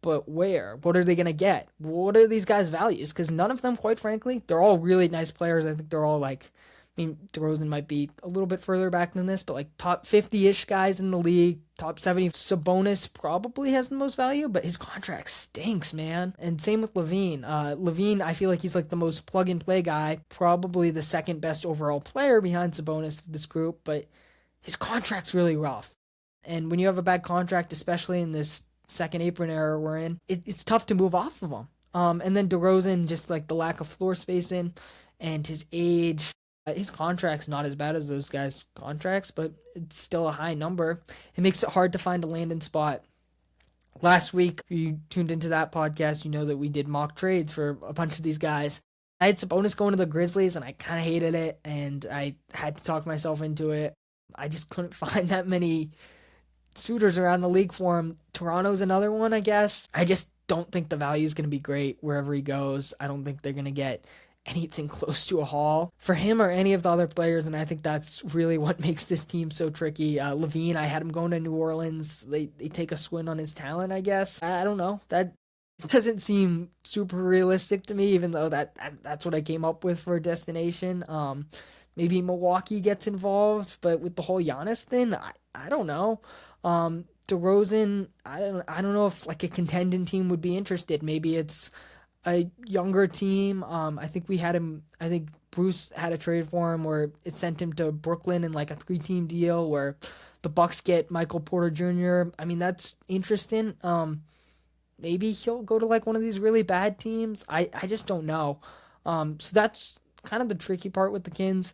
but where? What are they going to get? What are these guys' values? Because none of them, quite frankly, they're all really nice players. I think they're all like, I mean, DeRozan might be a little bit further back than this, but like top 50-ish guys in the league, top 70. Sabonis probably has the most value, but his contract stinks, man. And same with LaVine. LaVine, I feel like he's like the most plug-and-play guy, probably the second best overall player behind Sabonis of this group, but his contract's really rough. And when you have a bad contract, especially in this second apron era we're in, it's tough to move off of him. And then DeRozan, just like the lack of floor spacing and his age. His contract's not as bad as those guys' contracts, but it's still a high number. It makes it hard to find a landing spot. Last week, if you tuned into that podcast, you know that we did mock trades for a bunch of these guys. I had Sabonis going to the Grizzlies, and I kind of hated it, and I had to talk myself into it. I just couldn't find that many suitors around the league for him. Toronto's another one, I guess. I just don't think the value is going to be great wherever he goes. I don't think they're going to get anything close to a haul for him or any of the other players, and I think that's really what makes this team so tricky. LaVine, I had him going to New Orleans. They take a swing on his talent, I guess. I don't know. That doesn't seem super realistic to me, even though that's what I came up with for a destination. Maybe Milwaukee gets involved, but with the whole Giannis thing, I don't know. DeRozan, I don't know if like a contending team would be interested. Maybe it's a younger team. I think Bruce had a trade for him where it sent him to Brooklyn in like a 3-team deal where the Bucks get Michael Porter Jr. I mean, that's interesting. Maybe he'll go to like one of these really bad teams. I just don't know. So that's kind of the tricky part with the Kings.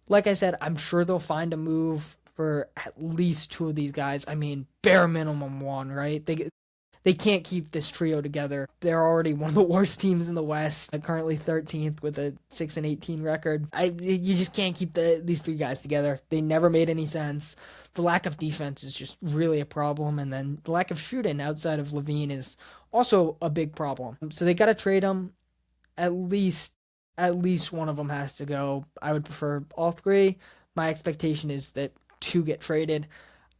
Like I said, I'm sure they'll find a move for at least two of these guys. I mean, bare minimum one, right? They can't keep this trio together. They're already one of the worst teams in the West, currently 13th with a 6-18 record. You just can't keep these three guys together. They never made any sense. The lack of defense is just really a problem, and then the lack of shooting outside of LaVine is also a big problem. So they got to trade them. At least one of them has to go. I would prefer all three. My expectation is that two get traded.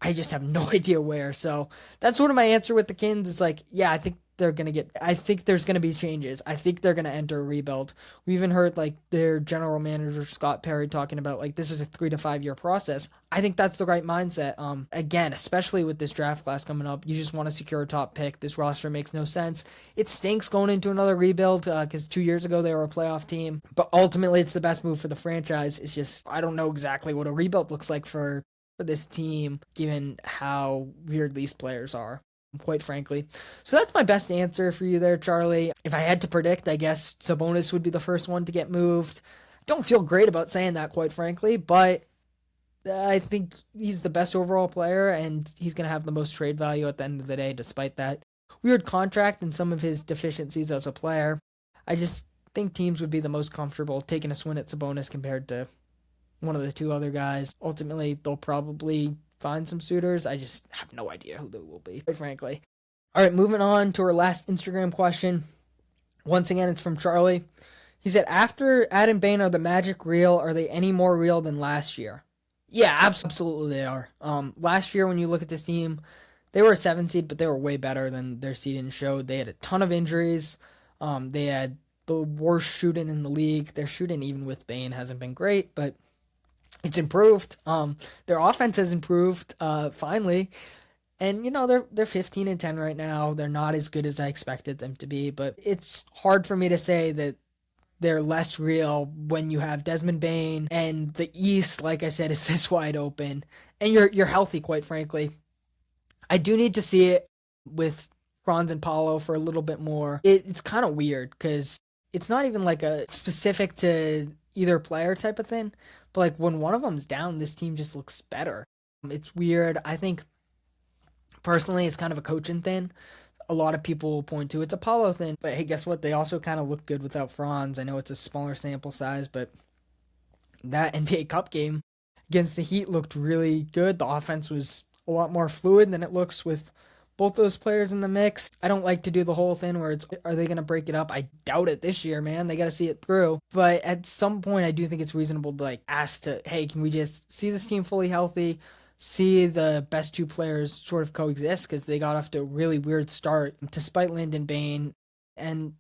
I just have no idea where. So that's sort of my answer with the Kings. It's like, yeah, I think there's going to be changes. I think they're going to enter a rebuild. We even heard like their general manager, Scott Perry, talking about like this is a 3 to 5 year process. I think that's the right mindset. Again, especially with this draft class coming up, you just want to secure a top pick. This roster makes no sense. It stinks going into another rebuild because 2 years ago they were a playoff team, but ultimately it's the best move for the franchise. It's just, I don't know exactly what a rebuild looks like for this team, given how weird these players are, quite frankly. So that's my best answer for you there, Charlie. If I had to predict, I guess Sabonis would be the first one to get moved. Don't feel great about saying that, quite frankly, but I think he's the best overall player, and he's going to have the most trade value at the end of the day, despite that weird contract and some of his deficiencies as a player. I just think teams would be the most comfortable taking a swing at Sabonis compared to one of the two other guys. Ultimately, they'll probably find some suitors. I just have no idea who they will be, quite frankly. All right, moving on to our last Instagram question. Once again, it's from Charlie. He said, after Adam Bain, are the Magic real? Are they any more real than last year? Yeah, absolutely they are. Last year, when you look at this team, they were a 7 seed, but they were way better than their seeding showed. They had a ton of injuries. They had the worst shooting in the league. Their shooting, even with Bain, hasn't been great, but it's improved. Their offense has improved, finally. And, they're 15-10 right now. They're not as good as I expected them to be, but it's hard for me to say that they're less real when you have Desmond Bane and the East, like I said, is this wide open. And you're healthy, quite frankly. I do need to see it with Franz and Paulo for a little bit more. It's kind of weird because it's not even like a specific to either player type of thing, but like when one of them's down, this team just looks better. It's weird. I think personally, it's kind of a coaching thing. A lot of people will point to it's a Paulo thing, but hey, guess what? They also kind of look good without Franz. I know it's a smaller sample size, but that NBA Cup game against the Heat looked really good. The offense was a lot more fluid than it looks with both those players in the mix. I don't like to do the whole thing where it's, are they going to break it up? I doubt it this year, man. They got to see it through. But at some point, I do think it's reasonable to like ask to, hey, can we just see this team fully healthy? See the best two players sort of coexist because they got off to a really weird start despite Landon Bane. And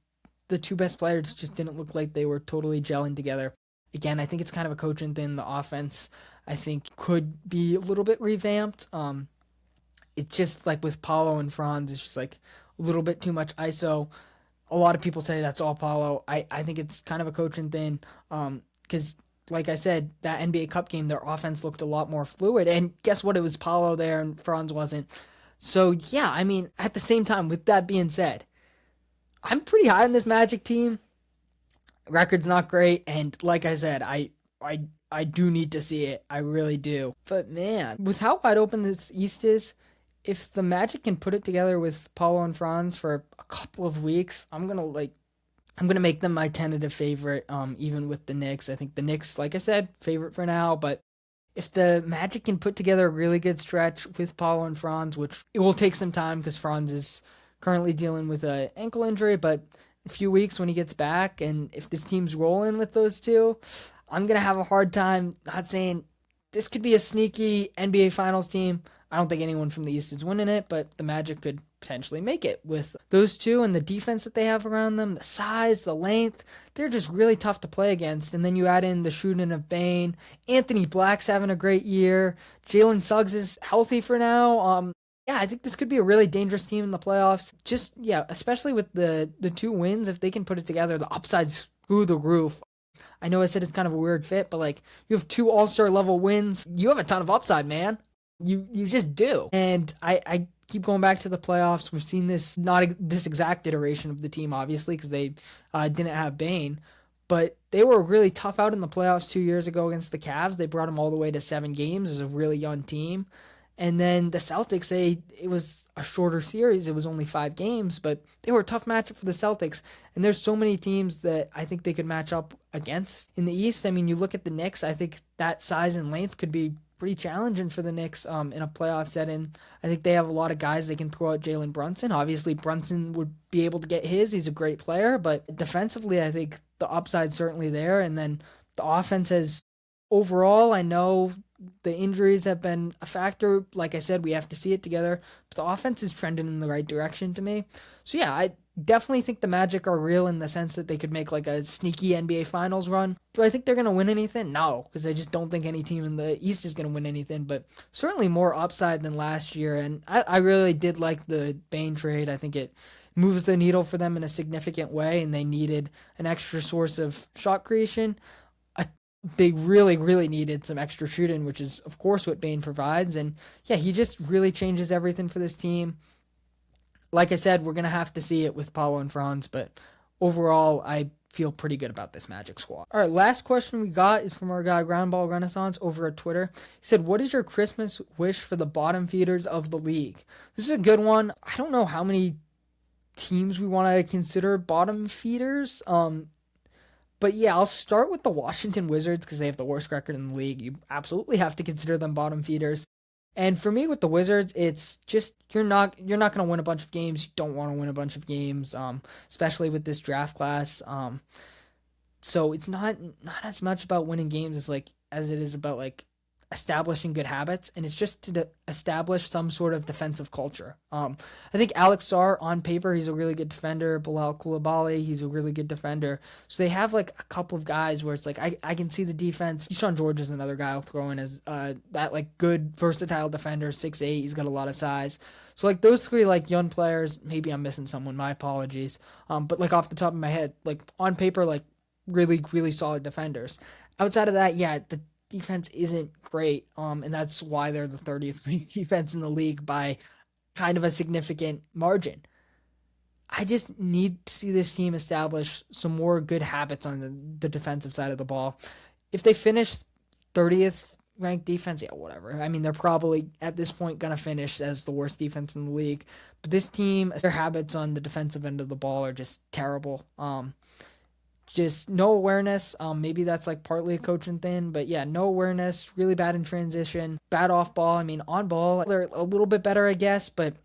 the two best players just didn't look like they were totally gelling together. Again, I think it's kind of a coaching thing. The offense, I think, could be a little bit revamped. It's just like with Paulo and Franz, it's just like a little bit too much ISO. A lot of people say that's all Paulo. I think it's kind of a coaching thing because, like I said, that NBA Cup game, their offense looked a lot more fluid. And guess what? It was Paulo there and Franz wasn't. So, yeah, I mean, at the same time, with that being said, I'm pretty high on this Magic team. Record's not great, and like I said, I do need to see it. I really do. But man, with how wide open this East is, if the Magic can put it together with Paulo and Franz for a couple of weeks, I'm gonna make them my tentative favorite. Even with the Knicks, I think the Knicks, like I said, favorite for now. But if the Magic can put together a really good stretch with Paulo and Franz, which it will take some time because Franz is currently dealing with an ankle injury, but a few weeks when he gets back, and if this team's rolling with those two, I'm going to have a hard time not saying this could be a sneaky NBA Finals team. I don't think anyone from the East is winning it, but the Magic could potentially make it with those two and the defense that they have around them, the size, the length. They're just really tough to play against. And then you add in the shooting of Bane. Anthony Black's having a great year. Jalen Suggs is healthy for now. Yeah, I think this could be a really dangerous team in the playoffs. Just, yeah, especially with the two wins, if they can put it together, the upside's through the roof. I know I said it's kind of a weird fit, but like you have two all-star level wins. You have a ton of upside, man. You just do. And I keep going back to the playoffs. We've seen this, not this exact iteration of the team, obviously, because they didn't have Bane. But they were really tough out in the playoffs 2 years ago against the Cavs. They brought them all the way to 7 games as a really young team. And then the Celtics, it was a shorter series. It was only 5 games, but they were a tough matchup for the Celtics. And there's so many teams that I think they could match up against. In the East, I mean, you look at the Knicks, I think that size and length could be pretty challenging for the Knicks in a playoff setting. I think they have a lot of guys they can throw at Jalen Brunson. Obviously, Brunson would be able to get his. He's a great player, but defensively, I think the upside's certainly there. And then the offense has, overall, I know the injuries have been a factor. Like I said, we have to see it together. But the offense is trending in the right direction to me. So yeah, I definitely think the Magic are real in the sense that they could make like a sneaky NBA Finals run. Do I think they're going to win anything? No, because I just don't think any team in the East is going to win anything. But certainly more upside than last year. And I really did like the Bane trade. I think it moves the needle for them in a significant way, and they needed an extra source of shot creation. They really, really needed some extra shooting, which is, of course, what Bane provides. And, yeah, he just really changes everything for this team. Like I said, we're going to have to see it with Paulo and Franz, but overall, I feel pretty good about this Magic squad. All right, last question we got is from our guy, Groundball Renaissance, over at Twitter. He said, what is your Christmas wish for the bottom feeders of the league? This is a good one. I don't know how many teams we want to consider bottom feeders. But yeah, I'll start with the Washington Wizards because they have the worst record in the league. You absolutely have to consider them bottom feeders. And for me with the Wizards, it's just you're not going to win a bunch of games. You don't want to win a bunch of games, especially with this draft class. So it's not as much about winning games as it is about like establishing good habits, and it's just to establish some sort of defensive culture. I think Alex Sarr, on paper, he's a really good defender. Bilal Coulibaly, he's a really good defender. So they have like a couple of guys where it's like I can see the defense. Sean George is another guy I'll throw in as that like good versatile defender, 6'8". He's got a lot of size. So like those three like young players, maybe I'm missing someone. My apologies. But like off the top of my head, like on paper, like really, really solid defenders. Outside of that, yeah, the defense isn't great, and that's why they're the 30th defense in the league by kind of a significant margin. I just need to see this team establish some more good habits on the defensive side of the ball. If they finish 30th ranked defense, yeah, whatever. I mean, they're probably at this point going to finish as the worst defense in the league. But this team, their habits on the defensive end of the ball are just terrible. Just no awareness. Maybe that's like partly a coaching thing, but yeah, no awareness, really bad in transition, bad off ball. I mean, on ball, they're a little bit better, I guess, but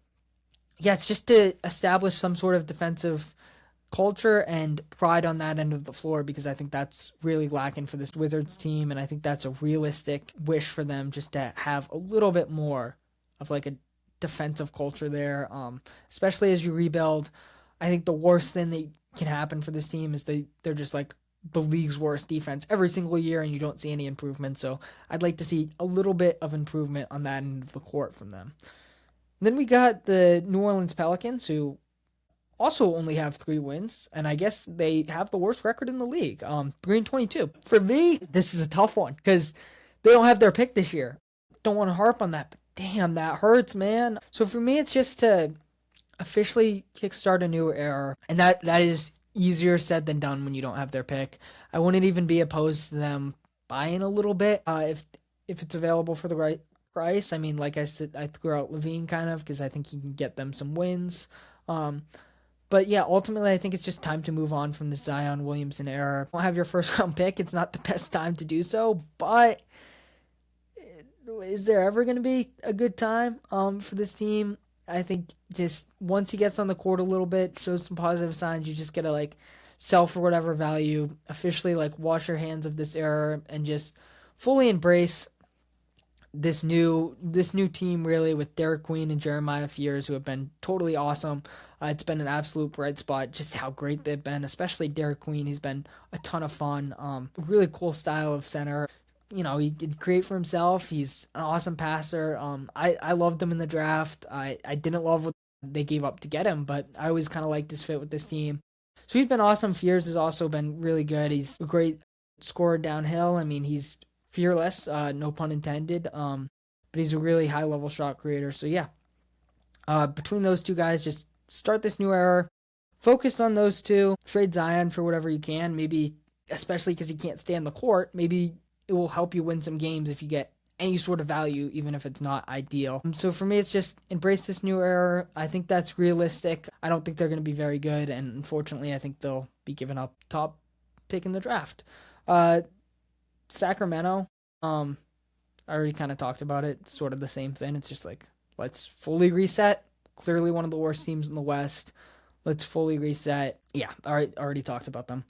yeah, it's just to establish some sort of defensive culture and pride on that end of the floor because I think that's really lacking for this Wizards team, and I think that's a realistic wish for them just to have a little bit more of like a defensive culture there, especially as you rebuild. I think the worst thing that can happen for this team is they're just like the league's worst defense every single year and you don't see any improvement. So I'd like to see a little bit of improvement on that end of the court from them. Then we got the New Orleans Pelicans, who also only have 3 wins, and I guess they have the worst record in the league, 3-22. For me, this is a tough one because they don't have their pick this year. Don't want to harp on that, but damn, that hurts, man. So for me, it's just to officially kickstart a new era, and that is easier said than done when you don't have their pick. I wouldn't even be opposed to them buying a little bit if it's available for the right price. I mean, like I said, I threw out Levine kind of because I think he can get them some wins. But yeah, ultimately, I think it's just time to move on from the Zion Williamson era. Don't have your first round pick. It's not the best time to do so, but is there ever going to be a good time for this team? I think just once he gets on the court a little bit, shows some positive signs, you just got to like sell for whatever value, officially like wash your hands of this era and just fully embrace this new team really with Derek Queen and Jeremiah Fears, who have been totally awesome. It's been an absolute bright spot just how great they've been, especially Derek Queen. He's been a ton of fun. Really cool style of center. You know, he did great for himself. He's an awesome passer. I loved him in the draft. I didn't love what they gave up to get him, but I always kind of liked his fit with this team. So he's been awesome. Fears has also been really good. He's a great scorer downhill. I mean, he's fearless, no pun intended. But he's a really high level shot creator. So yeah, between those two guys, just start this new era. Focus on those two. Trade Zion for whatever you can. Maybe, especially because he can't stay on the court. Maybe it will help you win some games if you get any sort of value, even if it's not ideal. So for me, it's just embrace this new era. I think that's realistic. I don't think they're going to be very good, and unfortunately, I think they'll be giving up top pick in the draft. Sacramento, I already kind of talked about it. It's sort of the same thing. It's just like, let's fully reset. Clearly one of the worst teams in the West. Let's fully reset. Yeah, already talked about them.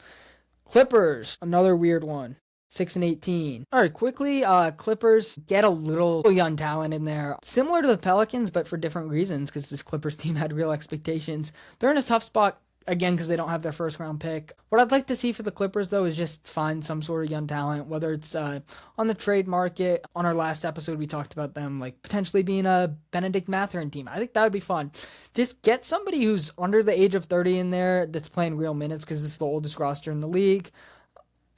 Clippers, another weird one. 6-18. All right, quickly, Clippers get a little young talent in there. Similar to the Pelicans, but for different reasons, because this Clippers team had real expectations. They're in a tough spot, again, because they don't have their first round pick. What I'd like to see for the Clippers, though, is just find some sort of young talent, whether it's on the trade market. On our last episode, we talked about them like potentially being a Benedict Mathurin team. I think that would be fun. Just get somebody who's under the age of 30 in there that's playing real minutes, because it's the oldest roster in the league.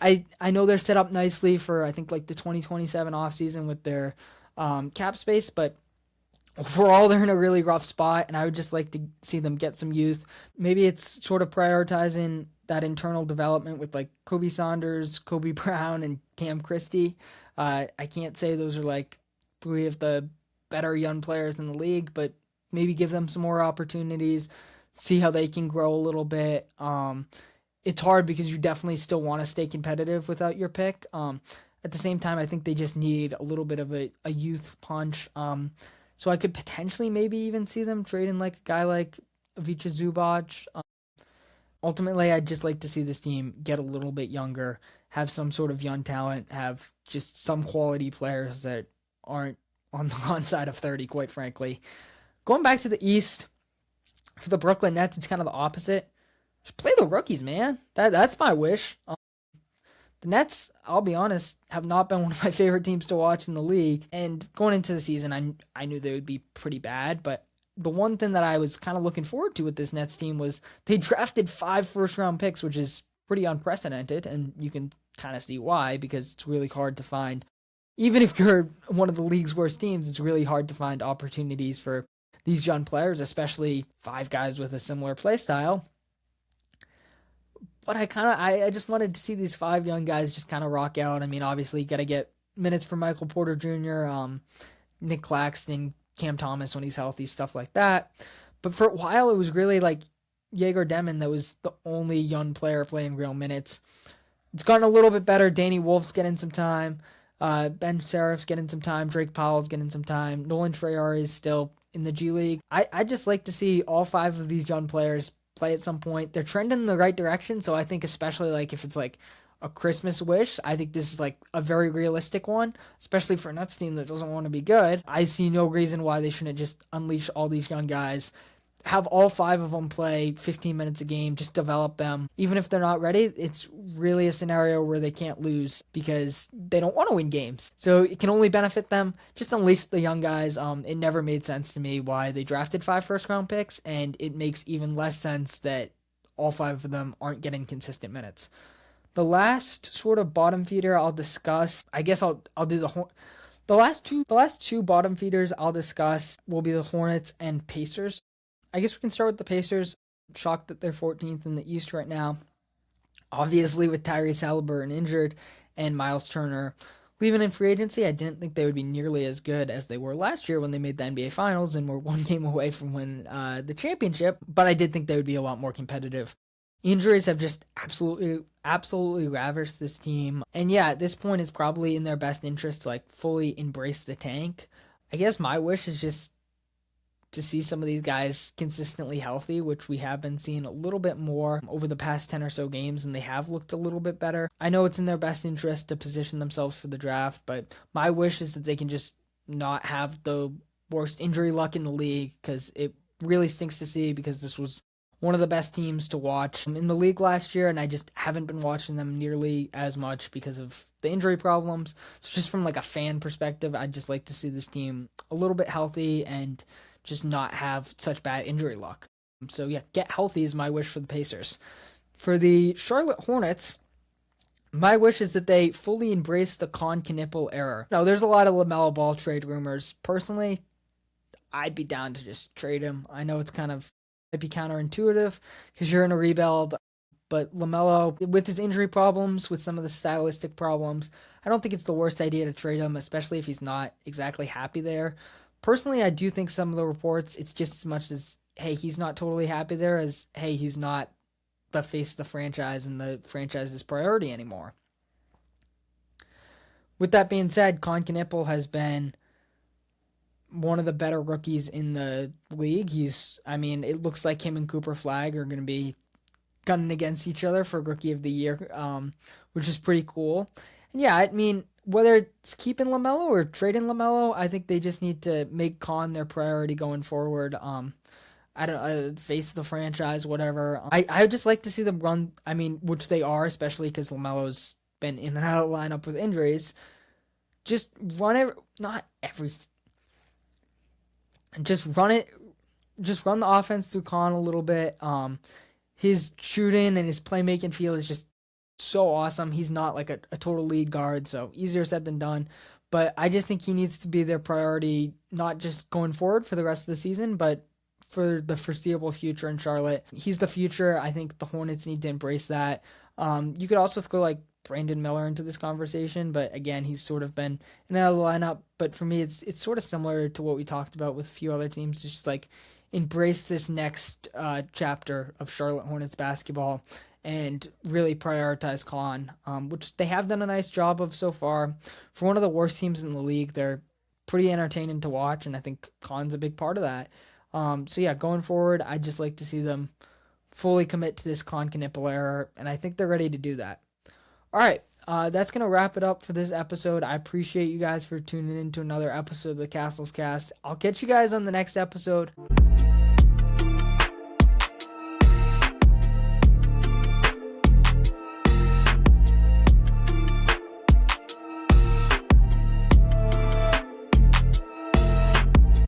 I know they're set up nicely for, I think, like the 2027 offseason with their cap space, but overall they're in a really rough spot, and I would just like to see them get some youth. Maybe it's sort of prioritizing that internal development with like Kobe Saunders, Kobe Brown, and Cam Christie. I can't say those are like 3 of the better young players in the league, but maybe give them some more opportunities, see how they can grow a little bit. It's hard because you definitely still want to stay competitive without your pick. At the same time, I think they just need a little bit of a youth punch. So I could potentially maybe even see them trading like a guy like Ivica Zubac. Ultimately, I'd just like to see this team get a little bit younger, have some sort of young talent, have just some quality players that aren't on the wrong side of 30, quite frankly. Going back to the East, for the Brooklyn Nets, it's kind of the opposite. Just play the rookies, man. That's my wish. The Nets, I'll be honest, have not been one of my favorite teams to watch in the league. And going into the season, I knew they would be pretty bad. But the one thing that I was kind of looking forward to with this Nets team was they drafted 5 first-round picks, which is pretty unprecedented, and you can kind of see why, because it's really hard to find, even if you're one of the league's worst teams, it's really hard to find opportunities for these young players, especially five guys with a similar play style. But I just wanted to see these five young guys just kind of rock out. I mean, obviously, you got to get minutes from Michael Porter Jr., Nick Claxton, Cam Thomas when he's healthy, stuff like that. But for a while, it was really like Jaeger Demon that was the only young player playing real minutes. It's gotten a little bit better. Danny Wolf's getting some time. Ben Serif's getting some time. Drake Powell's getting some time. Nolan Freyari is still in the G League. I just like to see all five of these young players play at some point. They're trending in the right direction, so I think especially like if it's like a Christmas wish, I think this is like a very realistic one, especially for a Nets team that doesn't want to be good. I see no reason why they shouldn't just unleash all these young guys, have all five of them play 15 minutes a game, just develop them. Even if they're not ready, it's really a scenario where they can't lose because they don't want to win games. So it can only benefit them. Just unleash the young guys. It never made sense to me why they drafted 5 first-round picks, and it makes even less sense that all 5 of them aren't getting consistent minutes. The last sort of bottom feeder I'll discuss, I guess I'll do the last two bottom feeders I'll discuss will be the Hornets and Pacers. I guess we can start with the Pacers. I'm shocked that they're 14th in the East right now. Obviously, with Tyrese Haliburton injured and Miles Turner leaving in free agency, I didn't think they would be nearly as good as they were last year when they made the NBA Finals and were one game away from winning the championship. But I did think they would be a lot more competitive. Injuries have just absolutely ravished this team. And yeah, at this point, it's probably in their best interest to like fully embrace the tank. I guess my wish is just to see some of these guys consistently healthy, which we have been seeing a little bit more over the past 10 or so games, and they have looked a little bit better. I know it's in their best interest to position themselves for the draft, but my wish is that they can just not have the worst injury luck in the league, because it really stinks to see, because this was one of the best teams to watch in the league last year, and I just haven't been watching them nearly as much because of the injury problems. So just from like a fan perspective, I'd just like to see this team a little bit healthy and just not have such bad injury luck. So yeah, get healthy is my wish for the Pacers. For the Charlotte Hornets, my wish is that they fully embrace the Con Knipple era. Now, there's a lot of LaMelo Ball trade rumors. Personally, I'd be down to just trade him. I know it's kind of might be counterintuitive because you're in a rebuild, but LaMelo, with his injury problems, with some of the stylistic problems, I don't think it's the worst idea to trade him, especially if he's not exactly happy there. Personally, I do think some of the reports, it's just as much as, hey, he's not totally happy there, as, hey, he's not the face of the franchise and the franchise's priority anymore. With that being said, Con Knipple has been one of the better rookies in the league. It looks like him and Cooper Flagg are going to be gunning against each other for Rookie of the Year, which is pretty cool. And yeah, whether it's keeping LaMelo or trading LaMelo, I think they just need to make Con their priority going forward. Face the franchise, whatever. I would just like to see them run, which they are, especially because LaMelo's been in and out of the lineup with injuries. Just run it, not every, just run the offense through Con a little bit. His shooting and his playmaking feel is just so awesome. He's not like a total lead guard, so easier said than done. But I just think he needs to be their priority, not just going forward for the rest of the season, but for the foreseeable future in Charlotte. He's the future. I think the Hornets need to embrace that. You could also throw like Brandon Miller into this conversation, but again, he's sort of been in and out of the lineup. But for me, it's sort of similar to what we talked about with a few other teams. It's just like embrace this next chapter of Charlotte Hornets basketball and really prioritize Con, which they have done a nice job of so far. For one of the worst teams in the league, they're pretty entertaining to watch, and I think Con's a big part of that. So yeah, going forward, I'd just like to see them fully commit to this Con Knipple era, and I think they're ready to do that. All right, that's going to wrap it up for this episode. I appreciate you guys for tuning in to another episode of the Cassels Cast. I'll catch you guys on the next episode.